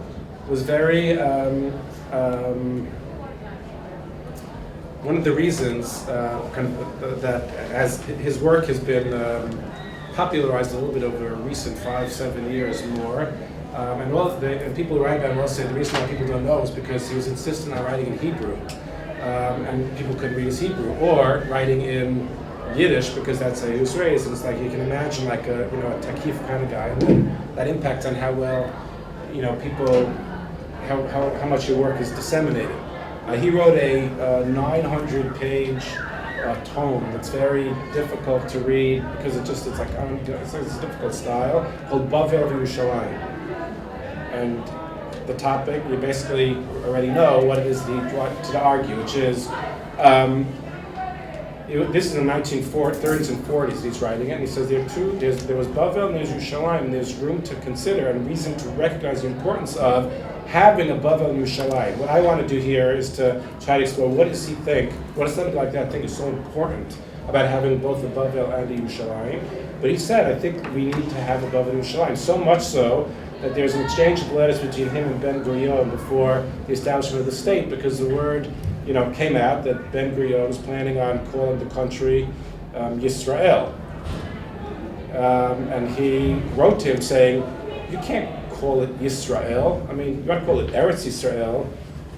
was very one of the reasons that as his work has been popularized a little bit over recent 5-7 years more, and people who write about him will say the reason why people don't know is because he was insistent on writing in Hebrew, and people couldn't read his Hebrew, or writing in Yiddish because that's how he was raised. And it's like you can imagine a Takif kind of guy, and then that impacts on how well people, how much your work is disseminated. He wrote a 900-page tome that's very difficult to read because it's a difficult style, called Bavel Yerushalayim. And the topic, you basically already know what it is to argue, which is, this is in the 1930s and 40s he's writing it, and he says there was Bavel and there's Yerushalayim, and there's room to consider and reason to recognize the importance of having a Bavel and Yerushalayim. What I want to do here is to try to explore what does he think, what does something like that think is so important about having both a Bavel and a Yerushalayim. But he said, I think we need to have a Bavel and Yerushalayim, so much so that there's an exchange of letters between him and Ben Gurion before the establishment of the state, because the word came out that Ben Gurion was planning on calling the country Yisrael. And he wrote to him saying, you can't call it Yisrael. I mean, you want to call it Eretz Yisrael.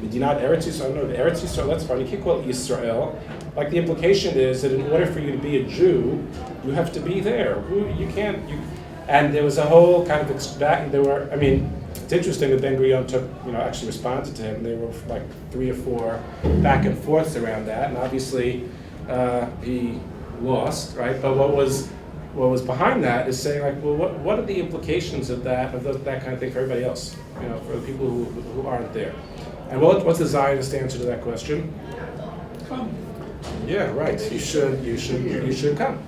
Medinat Eretz Yisrael, no, the Eretz Yisrael, that's fine. You can't call it Yisrael. Like the implication is that in order for you to be a Jew, you have to be there. And there was a whole kind of it's interesting that Ben Gurion actually responded to him. There were 3 or 4 back and forths around that, and obviously he lost, right? But what was behind that is saying what are the implications of that kind of thing for everybody else, for the people who aren't there? And what's the Zionist answer to that question? Come. Yeah, right. You should come.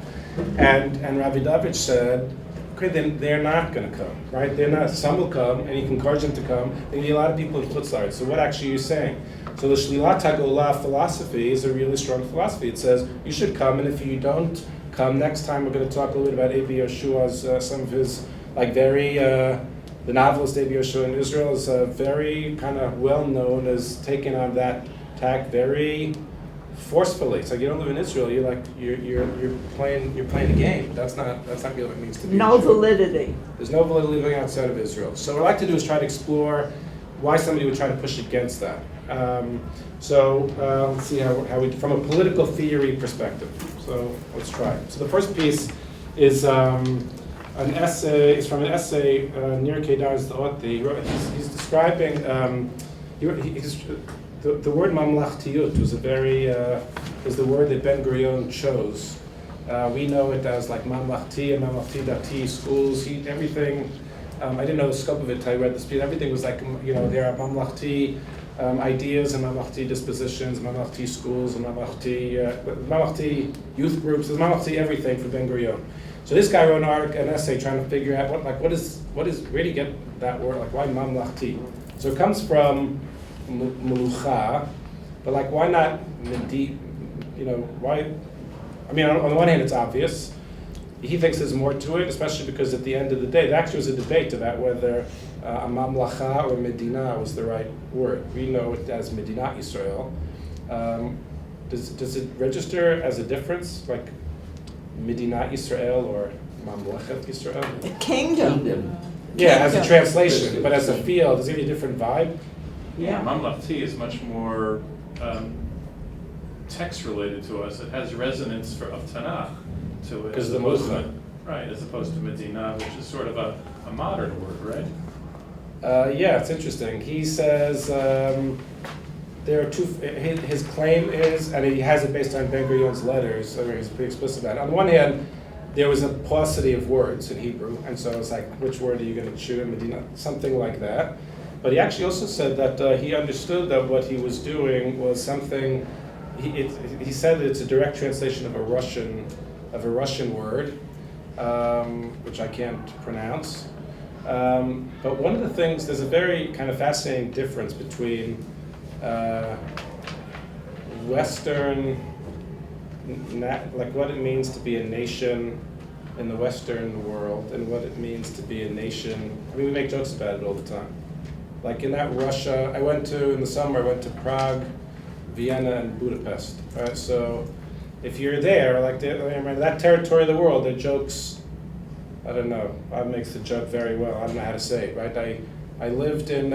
And Rabbi David said, okay, then they're not going to come, right? They're not. Some will come, and you can encourage them to come. There will be a lot of people in Chutzlar. So what actually are you saying? So the Shlilat HaGolah philosophy is a really strong philosophy. It says you should come, and if you don't come next time, we're going to talk a little bit about Abi Yeshua's, some of his the novelist Abi Yeshua in Israel is very kind of well known as taking on that tack very forcefully. It's like you don't live in Israel. You're playing the game. That's not what it means to be. No validity. There's no validity living outside of Israel. So what I like to do is try to explore why somebody would try to push against that. Let's see how we from a political theory perspective. So let's try. So the first piece is an essay. It's from an essay Nir Kedar's the author. He's describing. The word mamlachtiyut was is the word that Ben Gurion chose. We know it as like mamlachti and mamlachti dati schools. Everything I didn't know the scope of it until I read this piece. Everything was like, there are mamlachti ideas and mamlachti dispositions, mamlachti schools, and mamlachti youth groups, there's mamlachti everything for Ben Gurion. So this guy wrote an essay trying to figure out what is, where do you get that word, like why mamlachti? So it comes from melucha, but like why not medi, why, I mean on the one hand it's obvious, he thinks there's more to it, especially because at the end of the day, there actually was a debate about whether a mamlacha or medina was the right word. We know it as Medinat Yisrael. Does it register as a difference, like Medinat Yisrael or Mamlechet Yisrael? The kingdom. Yeah, as a Kingdom. translation, but as a feel, does it give you a different vibe? Yeah. Mamlachti is much more text related to us. It has resonance of Tanakh to it. Because as the opposed to- movement. Right, as opposed to Medina, which is sort of a modern word, right? Yeah, it's interesting. He says there are two. His claim is, and he has it based on Ben Gurion's letters, so he's pretty explicit about it. On the one hand, there was a paucity of words in Hebrew, and so it's like, which word are you going to choose? Medina, something like that. But he actually also said that he understood that what he was doing was something. He said that it's a direct translation of a Russian word, which I can't pronounce. But one of the things, there's a very kind of fascinating difference between Western, like what it means to be a nation in the Western world and what it means to be a nation. I mean, we make jokes about it all the time. Like in that Russia, in the summer, I went to Prague, Vienna, and Budapest. Right? So if you're there, like that territory of the world, there are jokes. I don't know. Bob makes the joke very well. I don't know how to say it, right? I lived in,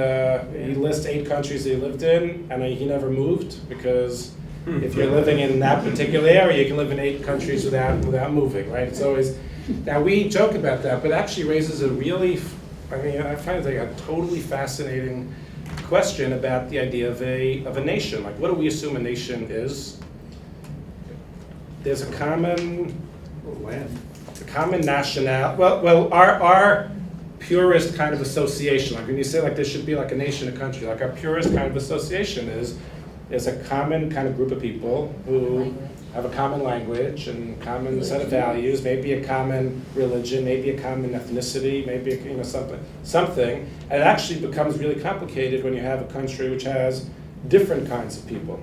he lists 8 countries that he lived in, and he never moved, because if you're living in that particular area, you can live in 8 countries without moving, right? It's always, now we joke about that, but it actually raises a really, I find it like a totally fascinating question about the idea of a nation. Like, what do we assume a nation is? There's a common national. Well, our purest kind of association, like when you say like there should be like a nation, a country, like our purest kind of association is there's a common kind of group of people who have a common language and common set of values, maybe a common religion, maybe a common ethnicity, maybe something, and it actually becomes really complicated when you have a country which has different kinds of people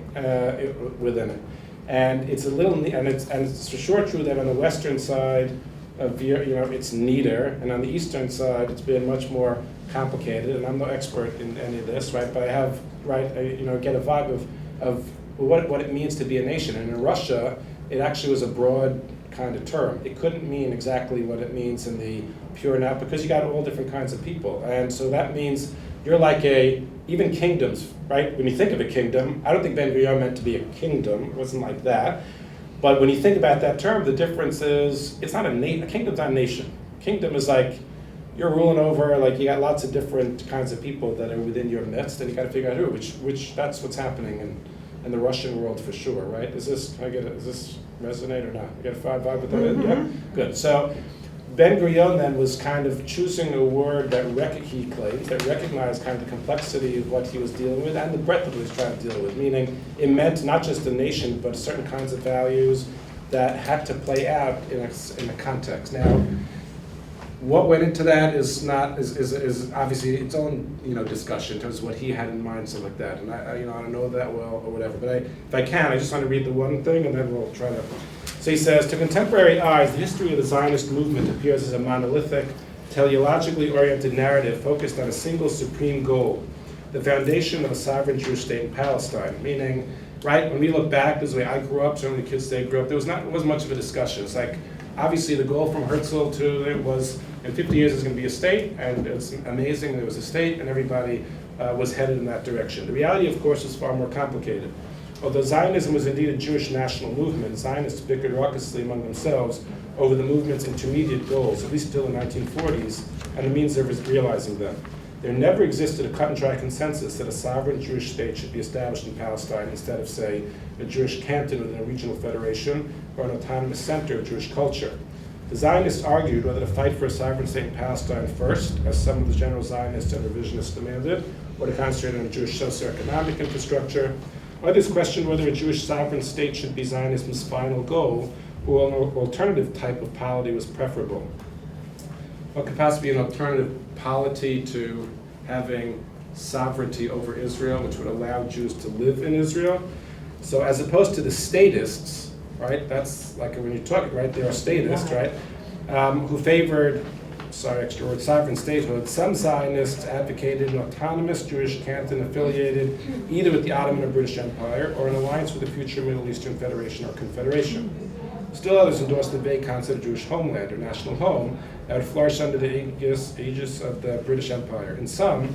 within it. And it's it's for sure true that on the western side of it's neater, and on the eastern side it's been much more complicated. And I'm no expert in any of this, right? But I have get a vibe of what it means to be a nation. And in Russia, it actually was a broad kind of term. It couldn't mean exactly what it means in the pure now, because you got all different kinds of people, and so that means you're like even kingdoms, right? When you think of a kingdom, I don't think Ben Gurion meant to be a kingdom. It wasn't like that. But when you think about that term, the difference is it's not a kingdom's not a nation. Kingdom is like you're ruling over, like you got lots of different kinds of people that are within your midst, and you got to figure out who. Which that's what's happening in the Russian world for sure, right? Does this resonate or not? You get a vibe with that? Mm-hmm. Yeah, good. So Ben Gurion then was kind of choosing a word that he claimed that recognized kind of the complexity of what he was dealing with and the breadth of what he was trying to deal with, meaning it meant not just a nation, but certain kinds of values that had to play out in a context. Now, what went into that is obviously its own discussion in terms of what he had in mind, something like that. And I don't know that well or whatever, but if I can, I just want to read the one thing and then we'll try to. So he says, to contemporary eyes, the history of the Zionist movement appears as a monolithic, teleologically oriented narrative focused on a single supreme goal, the foundation of a sovereign Jewish state in Palestine. Meaning, right, when we look back, this is the way I grew up, certainly the kids they grew up, there wasn't much of a discussion. It's like, obviously the goal from Herzl to it was, in 50 years there's going to be a state, and it's amazing there was a state, and everybody was headed in that direction. The reality, of course, is far more complicated. Although Zionism was indeed a Jewish national movement, Zionists bickered raucously among themselves over the movement's intermediate goals, at least until the 1940s, and the means of realizing them. There never existed a cut and dry consensus that a sovereign Jewish state should be established in Palestine instead of, say, a Jewish canton within a regional federation or an autonomous center of Jewish culture. The Zionists argued whether to fight for a sovereign state in Palestine first, as some of the general Zionists and revisionists demanded, or to concentrate on Jewish socioeconomic infrastructure. Others questioned whether a Jewish sovereign state should be Zionism's final goal, or an alternative type of polity was preferable. What could possibly be an alternative polity to having sovereignty over Israel, which would allow Jews to live in Israel? So as opposed to the statists, right, that's like when you talk, right, there are statists, right, who favored, sorry, extra word, sovereign statehood. Some Zionists advocated an autonomous Jewish canton affiliated either with the Ottoman or British Empire or an alliance with a future Middle Eastern Federation or confederation. Still others endorsed the vague concept of Jewish homeland or national home that would flourish under the aegis of the British Empire. In some,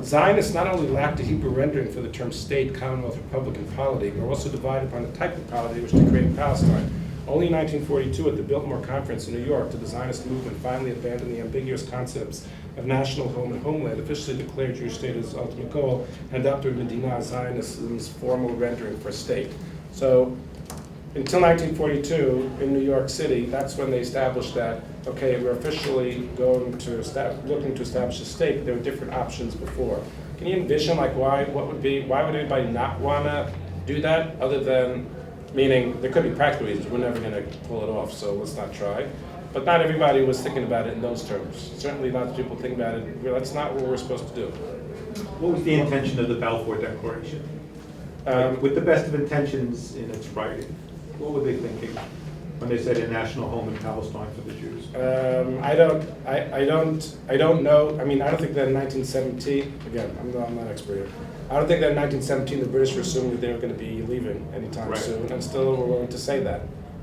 Zionists not only lacked a Hebrew rendering for the term state, commonwealth, republic, and polity, but were also divided upon the type of polity which to create in Palestine. Only in 1942, at the Biltmore Conference in New York, did the Zionist movement finally abandon the ambiguous concepts of national home and homeland, officially declare Jewish state as its ultimate goal, and adopted Medina, Zionism's formal rendering for state. So, until 1942, in New York City, that's when they established that, okay, we're officially looking to establish a state, but there were different options before. Can you envision, like, why would anybody not want to do that, other than, meaning, there could be practical reasons, we're never going to pull it off, so let's not try. But not everybody was thinking about it in those terms. Certainly lots of people think about it, well, that's not what we're supposed to do. What was the intention of the Balfour Declaration? With the best of intentions in its writing, what were they thinking when they said a national home in Palestine for the Jews? I don't know. I mean, I don't think that in 1917, again, I'm not an expert here. I don't think that in 1917 the British were assuming that they were going to be leaving anytime soon, and still were willing to say that.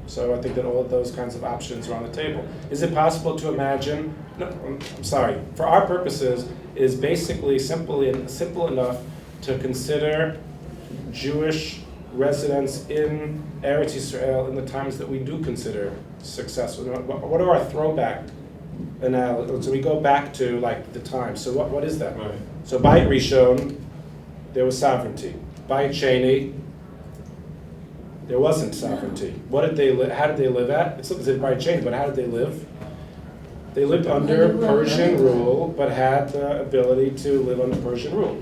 So I think that all of those kinds of options are on the table. Is it possible to imagine? No, I'm sorry. For our purposes, it is basically simple enough to consider Jewish residents in Eretz Yisrael in the times that we do consider successful. What are our throwback analogies? So we go back to like the time. So what is that? Right. So Bayit Rishon, there was sovereignty. Bayit Sheni, there wasn't sovereignty. What did they how did they live at? It's Bayit Sheni, but how did they live? They lived under Persian rule, but had the ability to live under Persian rule.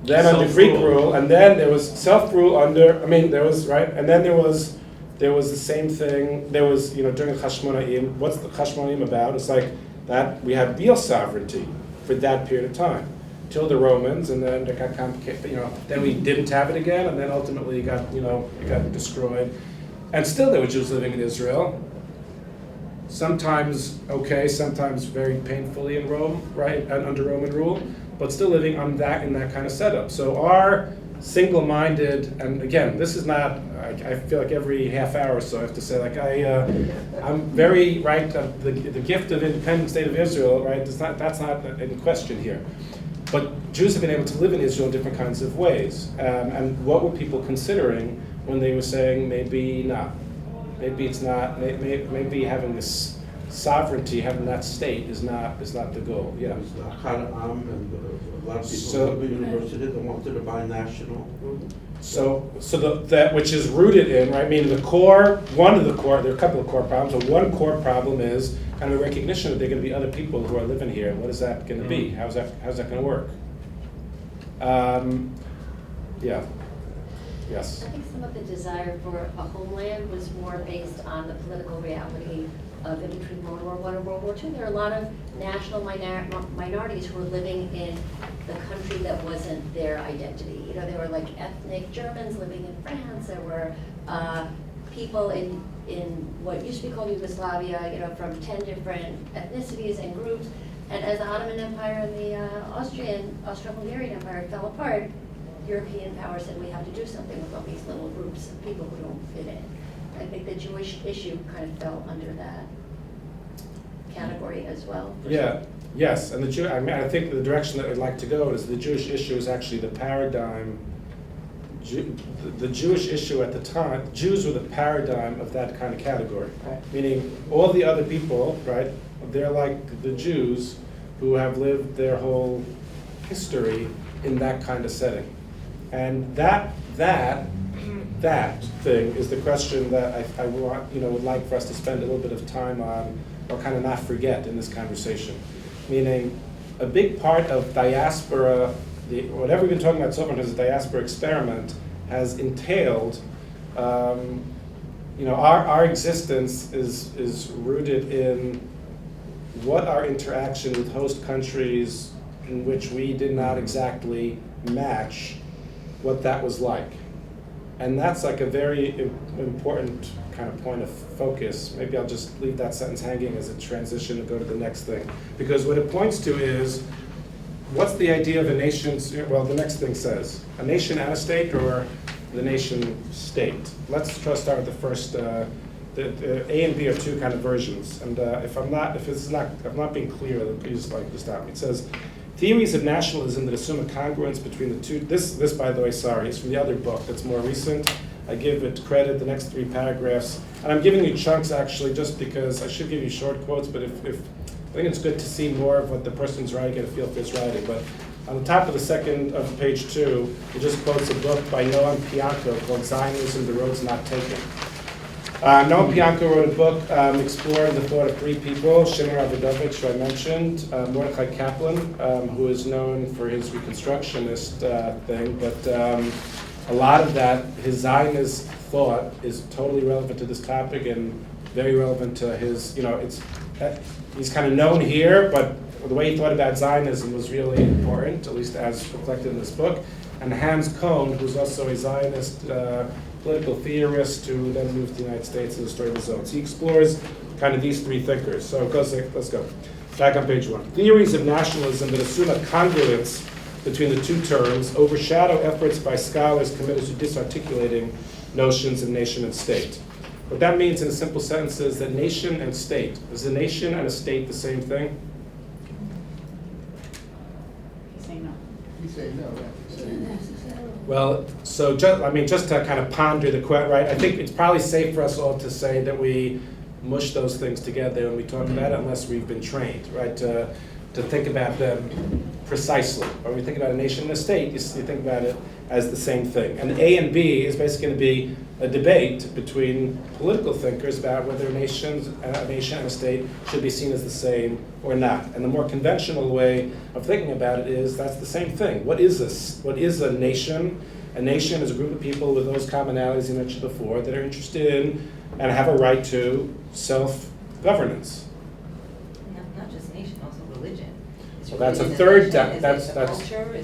Then under Greek rule, and then there was self-rule under, there was, right, and then there was the same thing, there was, during Chashmonaim, what's the Chashmonaim about? It's like that we had real sovereignty for that period of time, till the Romans, and then it got complicated, then we didn't have it again, and then ultimately it got destroyed. And still there were Jews living in Israel, sometimes okay, sometimes very painfully in Rome, right, and under Roman rule, but still living in that kind of setup. So our single-minded, and again, this is not, I feel like every half hour or so I have to say, like I'm very, right, the gift of independent state of Israel, right, that's not in question here. But Jews have been able to live in Israel in different kinds of ways. And what were people considering when they were saying maybe not? Maybe it's not, maybe having this sovereignty, having that state is not the goal. Yeah. And a lot of people in the university that wanted to buy national. So that which is rooted in, right? I mean, there are a couple of core problems, but one core problem is kind of a recognition that there are going to be other people who are living here. What is that going to be? How's that going to work? Yeah. Yes. I think some of the desire for a homeland was more based on the political reality of in between World War I and World War II. There are a lot of national minorities who were living in the country that wasn't their identity. There were like ethnic Germans living in France. There were people in what used to be called Yugoslavia, from 10 different ethnicities and groups. And as the Ottoman Empire and the Austro-Hungarian Empire fell apart, European powers said we have to do something with all these little groups of people who don't fit in. I think the Jewish issue kind of fell under that category as well. Yeah. Yes, and I think the direction that we'd like to go is the Jewish issue is actually the paradigm. The Jewish issue at the time, Jews were the paradigm of that kind of category. Meaning all the other people, right? They're like the Jews who have lived their whole history in that kind of setting. And that that thing is the question that I want, would like for us to spend a little bit of time on, or kind of not forget in this conversation. Meaning, a big part of diaspora, whatever we've been talking about so far as a diaspora experiment, has entailed, our existence is rooted in what our interaction with host countries in which we did not exactly match what that was like. And that's like a very important kind of point of focus. Maybe I'll just leave that sentence hanging as a transition and go to the next thing. Because what it points to is, what's the idea of a nation's, well, the next thing says, a nation and a state, or the nation state? Let's try to start with the first, the A and B are two kind of versions. And if I'm not being clear, then please stop me. It says, theories of nationalism that assume a congruence between the two. This, by the way, sorry, is from the other book that's more recent. I give it credit, the next 3 paragraphs. And I'm giving you chunks, actually, just because I should give you short quotes, but if I think it's good to see more of what the person's writing, get a feel for his writing. But on the top of the second of page 2, it just quotes a book by Noam Pianko called Zionism, The Roads Not Taken. Noam Pianko wrote a book exploring the thought of 3 people, Shimon Ravidovich, who I mentioned, Mordechai Kaplan, who is known for his Reconstructionist thing, but a lot of that, his Zionist thought, is totally relevant to this topic and very relevant to his, he's kind of known here, but the way he thought about Zionism was really important, at least as reflected in this book. And Hans Kohn, who's also a Zionist political theorist who then moved to the United States and the story of his own. So he explores kind of these 3 thinkers. So let's go. Back on page 1. Theories of nationalism that assume a congruence between the 2 terms overshadow efforts by scholars committed to disarticulating notions of nation and state. What that means in a simple sentence is that nation and state, is a nation and a state the same thing? He's saying no. You say no, right? Well, so just to kind of ponder the question, right? I think it's probably safe for us all to say that we mush those things together when we talk about it, unless we've been trained, right? To think about them precisely. Or when we think about a nation and a state, you think about it as the same thing. And A and B is basically going to be a debate between political thinkers about whether a nation and a state should be seen as the same or not. And the more conventional way of thinking about it is that's the same thing. What is this? What is a nation? A nation is a group of people with those commonalities I mentioned before that are interested in and have a right to self-governance. Not just nation, also religion. So that's a third. That's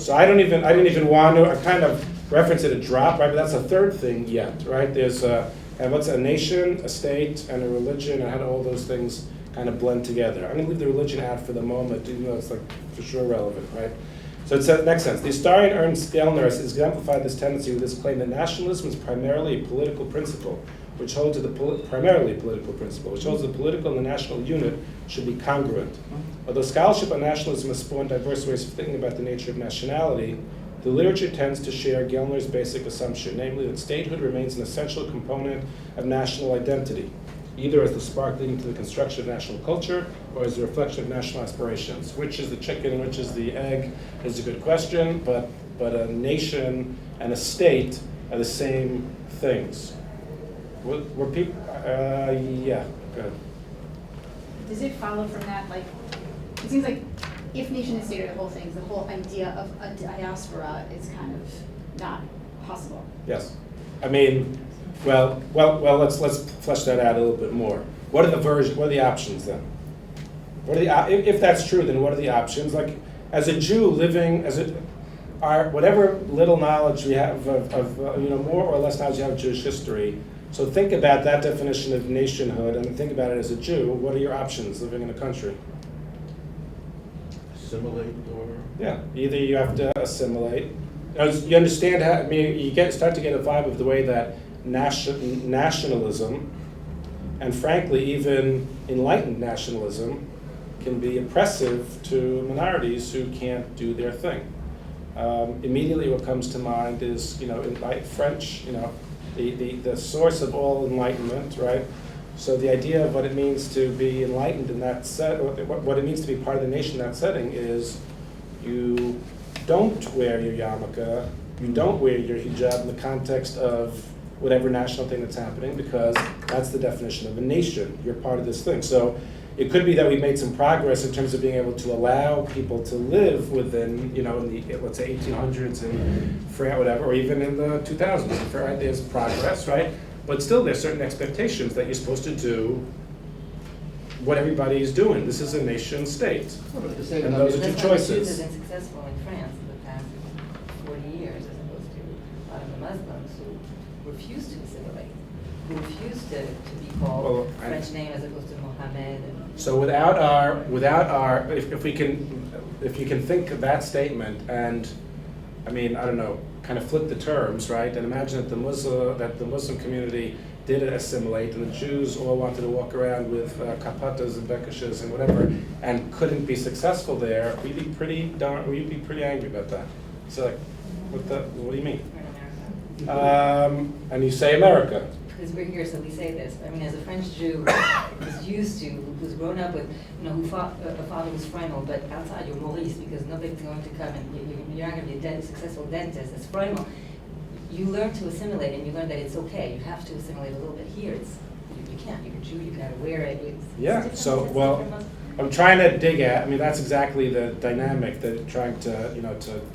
so I didn't even want to. I kind of reference it a drop, right? But that's a third thing yet, right? There's and what's a nation, a state, and a religion, and how do all those things kind of blend together? I'm going to leave the religion out for the moment, even though it's like for sure relevant, right? So it says, next sentence, the historian Ernst Gellner has exemplified this tendency with his claim that nationalism is primarily a political principle, which holds the political and the national unit should be congruent. Although scholarship on nationalism has spawned diverse ways of thinking about the nature of nationality, the literature tends to share Gellner's basic assumption, namely that statehood remains an essential component of national identity, either as the spark leading to the construction of national culture or as a reflection of national aspirations. Which is the chicken, which is the egg, is a good question, but a nation and a state are the same things. Were people, yeah, go ahead. Does it follow from that, like, it seems like if nation and state are the whole thing, the whole idea of a diaspora is kind of not possible. Yes. I mean, well, let's flesh that out a little bit more. What are the options then? If that's true, then what are the options? Like, as a Jew living, whatever little knowledge we have of more or less knowledge you have of Jewish history, so think about that definition of nationhood and think about it as a Jew. What are your options living in a country? Assimilate or? Yeah, either you have to assimilate. You understand how, I mean, you start to get a vibe of the way that nationalism, and frankly even enlightened nationalism, can be oppressive to minorities who can't do their thing. Immediately what comes to mind is, in French, the source of all enlightenment, right? So the idea of what it means to be enlightened in that what it means to be part of the nation in that setting is you don't wear your yarmulke, you don't wear your hijab in the context of whatever national thing that's happening, because that's the definition of a nation. You're part of this thing. So it could be that we've made some progress in terms of being able to allow people to live within, in the, let's say, 1800s in France, whatever, or even in the 2000s. Right? There's progress, right? But still, there's certain expectations that you're supposed to do what everybody is doing. This is a nation state, and those are two That's why the Jews choices. have been successful in France in the past 40 years, as opposed to a lot of the Muslims who refuse to assimilate, who refuse to be called Well, French name as opposed to Mohammed. So without our, if you can think of that statement, and I mean, I don't know, kind of flip the terms, right? And imagine that the Muslim community did assimilate, and the Jews all wanted to walk around with kapatas and bekishes and whatever, and couldn't be successful there. We'd be pretty angry about that. So, like, what do you mean? And you say America. Because we're here, so we say this. I mean, as a French Jew who's used to, who's grown up with, who fought, a father was Freimel, but outside you're Maurice, because nobody's going to come and you're not going to be a successful dentist as Freimel. You learn to assimilate, and you learn that it's okay. You have to assimilate a little bit here. You can't. You're a Jew. You gotta wear it. Yeah. So, well, I'm trying to dig at. I mean, that's exactly the dynamic that I'm trying to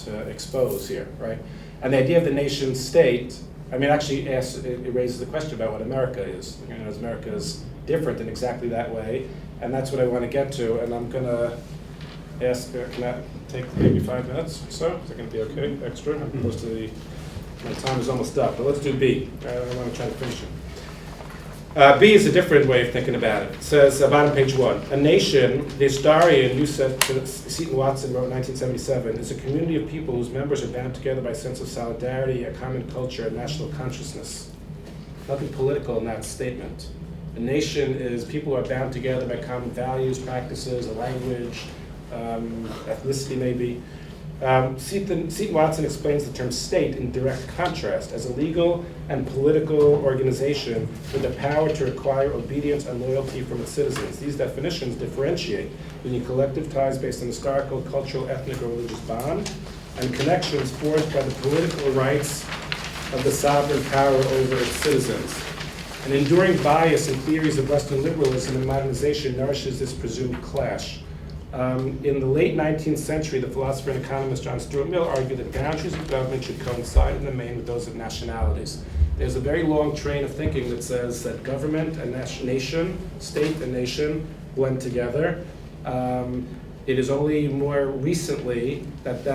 to expose here, right? And the idea of the nation state. I mean, actually, it raises the question about what America is. As America is different in exactly that way, and that's what I want to get to. And I'm gonna ask. Can I take maybe 5 minutes or so? Is that gonna be okay? Extra? I'm close to the. My time is almost up, but let's do B. I want to try to finish it. B is a different way of thinking about it. It says, bottom page 1, a nation, the historian Seton Watson wrote in 1977, is a community of people whose members are bound together by a sense of solidarity, a common culture, and national consciousness. Nothing political in that statement. A nation is people who are bound together by common values, practices, a language, ethnicity maybe. Seton Watson explains the term state in direct contrast as a legal and political organization with the power to require obedience and loyalty from its citizens. These definitions differentiate between collective ties based on historical, cultural, ethnic, or religious bond, and connections forged by the political rights of the sovereign power over its citizens. An enduring bias in theories of Western liberalism and modernization nourishes this presumed clash. In the late 19th century, the philosopher and economist John Stuart Mill argued that boundaries of government should coincide in the main with those of nationalities. There's a very long train of thinking that says that government and nation, state and nation, blend together. It is only more recently that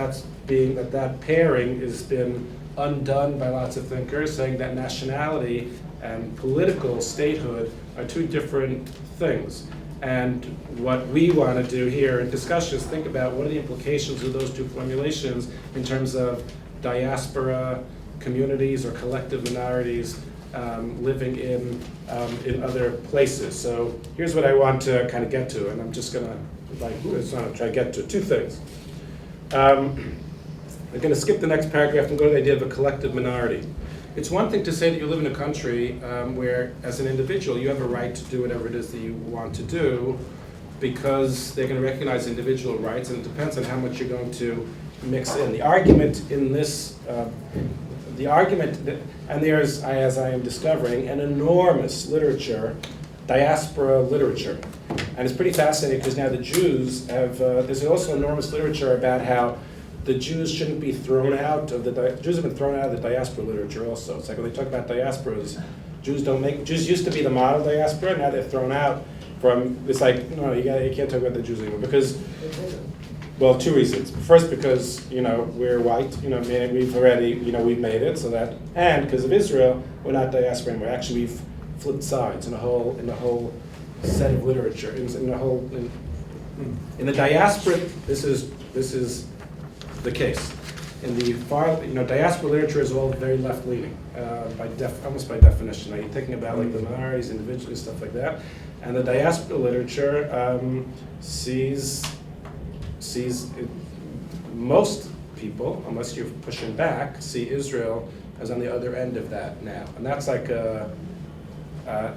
pairing has been undone by lots of thinkers, saying that nationality and political statehood are two different things. And what we want to do here in discussion is think about what are the implications of those two formulations in terms of diaspora communities or collective minorities living in other places. So here's what I want to kind of get to, and I'm just going to try to get to two things. I'm going to skip the next paragraph and go to the idea of a collective minority. It's one thing to say that you live in a country where, as an individual, you have a right to do whatever it is that you want to do because they're going to recognize individual rights, and it depends on how much you're going to mix in. The argument in this, and there's, as I am discovering, an enormous literature, diaspora literature. And it's pretty fascinating because now the Jews have, there's also enormous literature about how the Jews shouldn't be thrown out of Jews have been thrown out of the diaspora literature also. It's like when they talk about diasporas, Jews used to be the model diaspora, now they're thrown out from, it's like, no, you can't talk about the Jews anymore because, well, two reasons. First, because, we're white, we've already, we've made it, so that, and because of Israel, we're not diaspora anymore. Actually, we've flipped sides in the whole set of literature, in the diaspora, this is the case. In the diaspora literature is all very left-leaning, almost by definition. You're thinking about like the minorities, individuals, stuff like that. And the diaspora literature sees most people, unless you're pushing back, see Israel as on the other end of that now. And that's like, I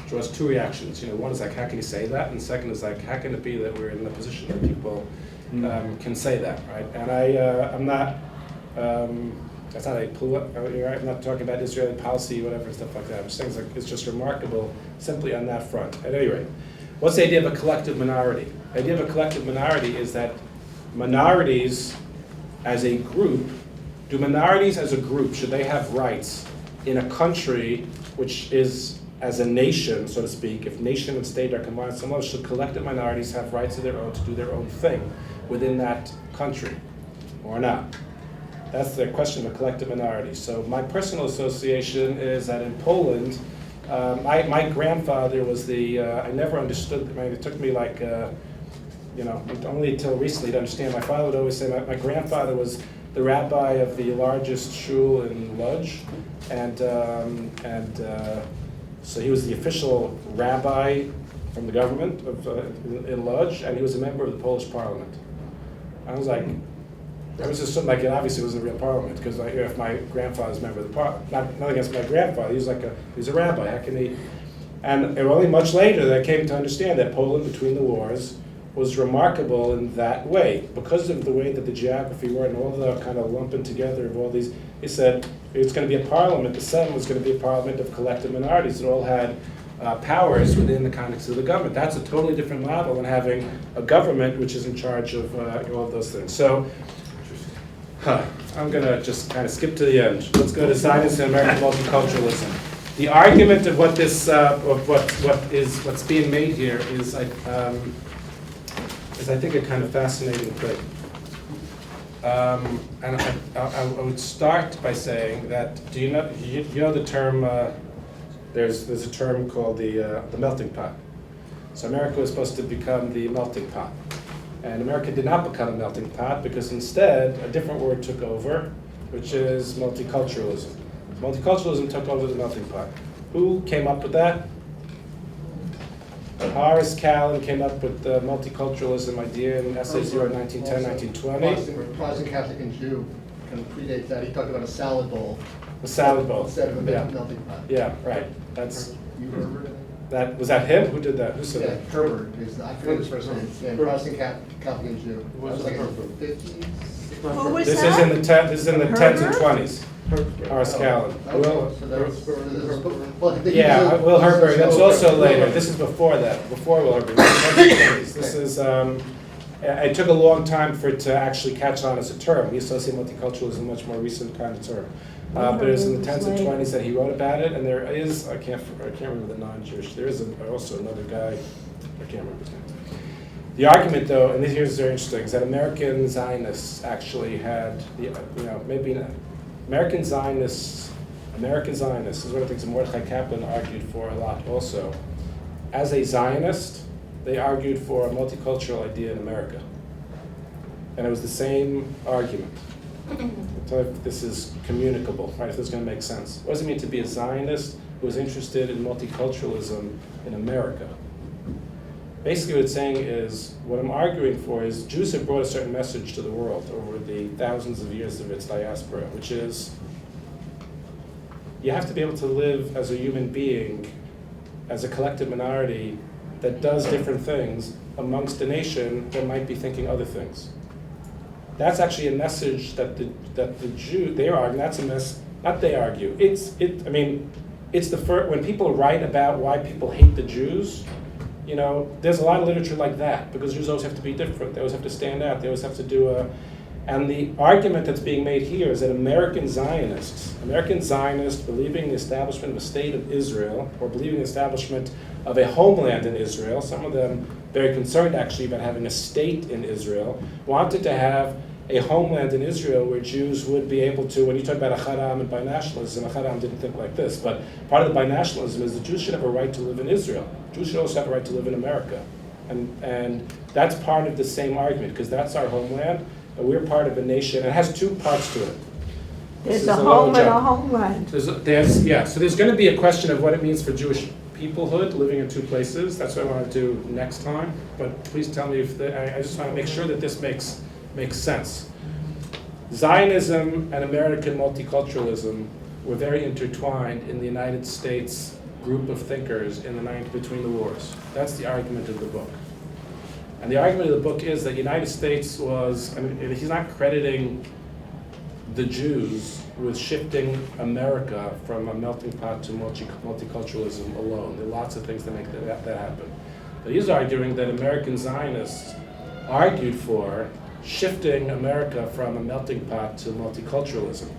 draws two reactions. One is like, how can you say that? And the second is like, how can it be that we're in the position that people can say that, right? And I'm not That's not I'm not talking about Israeli policy, whatever, and stuff like that. I'm saying it's just remarkable simply on that front. At any rate, what's the idea of a collective minority? The idea of a collective minority is that minorities as a group, do minorities as a group, should they have rights in a country which is, as a nation, so to speak, if nation and state are combined somewhat, should collective minorities have rights of their own to do their own thing within that country, or not? That's the question of a collective minority. So my personal association is that in Poland, my grandfather was I never understood, it took me like, only until recently to understand. My father would always say, my grandfather was the rabbi of the largest shul in Lodz, and so he was the official rabbi from the government in Lodz, and he was a member of the Polish parliament. I was like, it was just something like, it obviously was a real parliament, because if my grandfather's a member of the parliament, not against my grandfather, he was a rabbi, how can he? And only much later that I came to understand that Poland between the wars was remarkable in that way, because of the way that the geography were and all the kind of lumping together of all these. He said it's going to be a parliament, the Senate was going to be a parliament of collective minorities that all had powers within the context of the government. That's a totally different model than having a government which is in charge of all of those things. So, I'm going to just kind of skip to the end. Let's go to Zionism and American multiculturalism. The argument of what this, of what's being made here is I think a kind of fascinating thing. And I would start by saying that, do you know the term? There's a term called the melting pot. So America was supposed to become the melting pot. And America did not become a melting pot because instead a different word took over, which is multiculturalism. Multiculturalism took over the melting pot. Who came up with that? Horace Callan came up with the multiculturalism idea in Essay Zero in 1910, 1920. Protestant, Catholic, and Jew kind of predates that. He talked about a salad bowl. A salad bowl. Instead of a melting pot. Yeah, right. That's. You Herbert? Was that him? Who did that? Who said that? Herbert. I forget his first name. Yeah, Protestant, Catholic, and Jew. That was like in the 50s. Who was this that? This is in the 10s and 20s. Horace Callan. Will Herbert. That's also later. This is before that. Before Will Herbert. This is. It took a long time for it to actually catch on as a term. We associate multiculturalism as a much more recent kind of term. But it was in the 10s and 20s that he wrote about it, and there is, I can't remember the non-Jewish, there is also another guy, I can't remember his name. The argument though, and here's very interesting, is that American Zionists actually had, maybe not, American Zionists is one of the things that Mordechai Kaplan argued for a lot also. As a Zionist, they argued for a multicultural idea in America. And it was the same argument. So if this is communicable, right? If this is going to make sense. What does it mean to be a Zionist who is interested in multiculturalism in America? Basically what it's saying is, what I'm arguing for is Jews have brought a certain message to the world over the thousands of years of its diaspora, which is you have to be able to live as a human being, as a collective minority that does different things amongst a nation that might be thinking other things. That's actually a message that the Jew, they argue, that's a mess, not they argue, it's the first, when people write about why people hate the Jews, there's a lot of literature like that, because Jews always have to be different, they always have to stand out, they always have to do and the argument that's being made here is that American Zionists believing the establishment of a state of Israel, or believing the establishment of a homeland in Israel, some of them very concerned actually about having a state in Israel, wanted to have a homeland in Israel where Jews would be able to, when you talk about Achad Ha'am and binationalism, Achad Ha'am didn't think like this, but part of the binationalism is the Jews should have a right to live in Israel. Jews should also have a right to live in America. And that's part of the same argument, because that's our homeland, and we're part of a nation. It has two parts to it. There's a home and a homeland. So there's going to be a question of what it means for Jewish peoplehood living in two places. That's what I want to do next time. But please tell me if I just want to make sure that this makes sense. Zionism and American multiculturalism were very intertwined in the United States group of thinkers in the 90s between the wars. That's the argument of the book. And the argument of the book is that the United States was, he's not crediting the Jews with shifting America from a melting pot to multiculturalism alone. There are lots of things that make that happen. But he's arguing that American Zionists argued for shifting America from a melting pot to multiculturalism.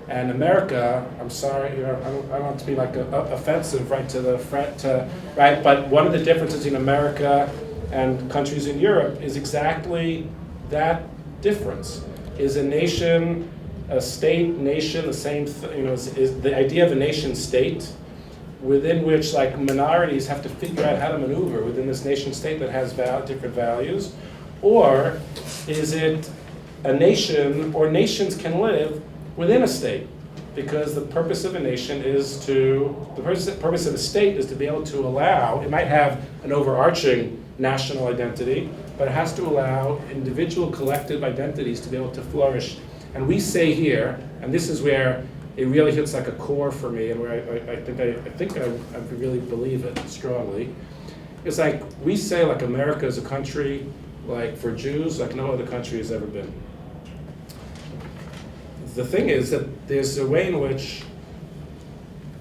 And America, I'm sorry, I don't want to be like offensive, right, to the front, right, but one of the differences in America and countries in Europe is exactly that difference. Is a nation, a state, nation, the same, is the idea of a nation state within which like minorities have to figure out how to maneuver within this nation state that has different values, or is it a nation, or nations can live within a state, because the purpose of a nation is to, the purpose of a state is to be able to allow, it might have an overarching national identity, but it has to allow individual collective identities to be able to flourish. And we say here, and this is where it really hits like a core for me, and where I think I really believe it strongly. It's like we say like America is a country, like for Jews, like no other country has ever been. The thing is that there's a way in which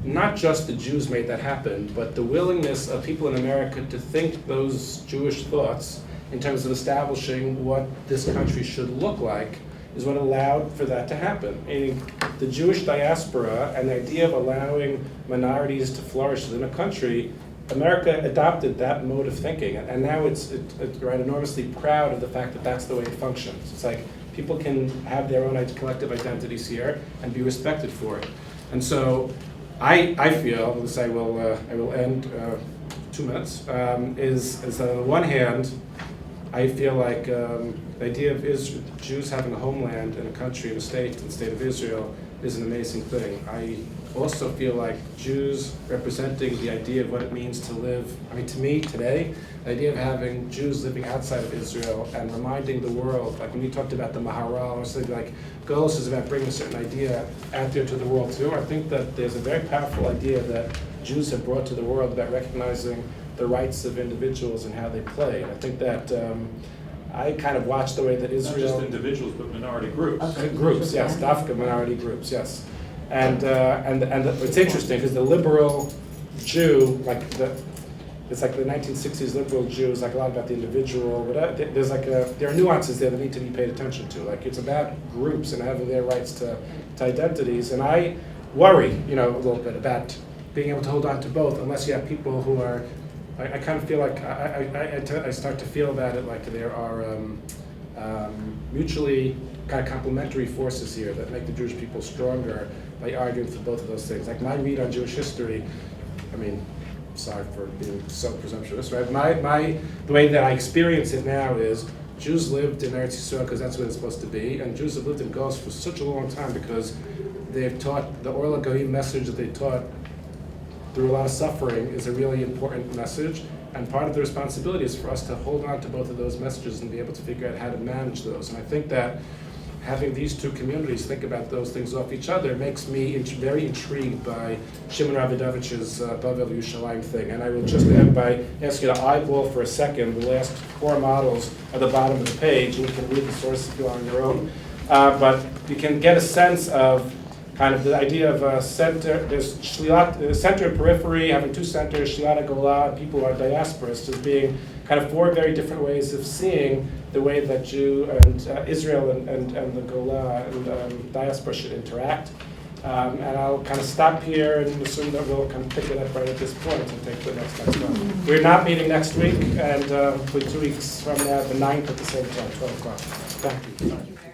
not just the Jews made that happen, but the willingness of people in America to think those Jewish thoughts in terms of establishing what this country should look like is what allowed for that to happen. Meaning the Jewish diaspora and the idea of allowing minorities to flourish within a country, America adopted that mode of thinking, and now it's right, enormously proud of the fact that that's the way it functions. It's like people can have their own collective identities here and be respected for it. And so I feel, this I will end 2 minutes, is that on the one hand, I feel like the idea of Jews having a homeland and a country and a state, and the state of Israel, is an amazing thing. I also feel like Jews representing the idea of what it means to live, I mean, to me today, the idea of having Jews living outside of Israel and reminding the world, like when you talked about the Maharal, or something like, Golos is about bringing a certain idea out there to the world too. I think that there's a very powerful idea that Jews have brought to the world about recognizing the rights of individuals and how they play. And I think that I kind of watch the way that Israel... Not just individuals, but minority groups. Groups, yes, Dafka minority groups, yes. And it's interesting because the liberal Jew, it's like the 1960s liberal Jew is like a lot about the individual. There's like there are nuances there that need to be paid attention to. Like it's about groups and having their rights to identities. And I worry, a little bit about being able to hold on to both, unless you have people who are. I kind of feel like I start to feel about it like there are mutually kind of complementary forces here that make the Jewish people stronger by arguing for both of those things. Like my read on Jewish history, I mean, sorry for being so presumptuous, right? The way that I experience it now is Jews lived in Eretz Yisrael because that's what it's supposed to be, and Jews have lived in Golos for such a long time because they've taught the Orla Goyim message that they taught through a lot of suffering is a really important message, and part of the responsibility is for us to hold on to both of those messages and be able to figure out how to manage those. And I think that having these two communities think about those things off each other makes me very intrigued by Shimon Rabidovich's Bavel Yerushalayim thing. And I will just end by asking you to eyeball for a second the last 4 models at the bottom of the page, and you can read the source if you are on your own. But you can get a sense of kind of the idea of a center. There's shlilat, center and periphery, having 2 centers, Shliat Gola, people who are diasporists, as being kind of 4 very different ways of seeing the way that Jew and Israel and the Gola and diaspora should interact. And I'll kind of stop here and assume that we'll kind of pick it up right at this point and take the next one. We're not meeting next week, and hopefully 2 weeks from now, the 9th at the same time, 12 o'clock. Thank you.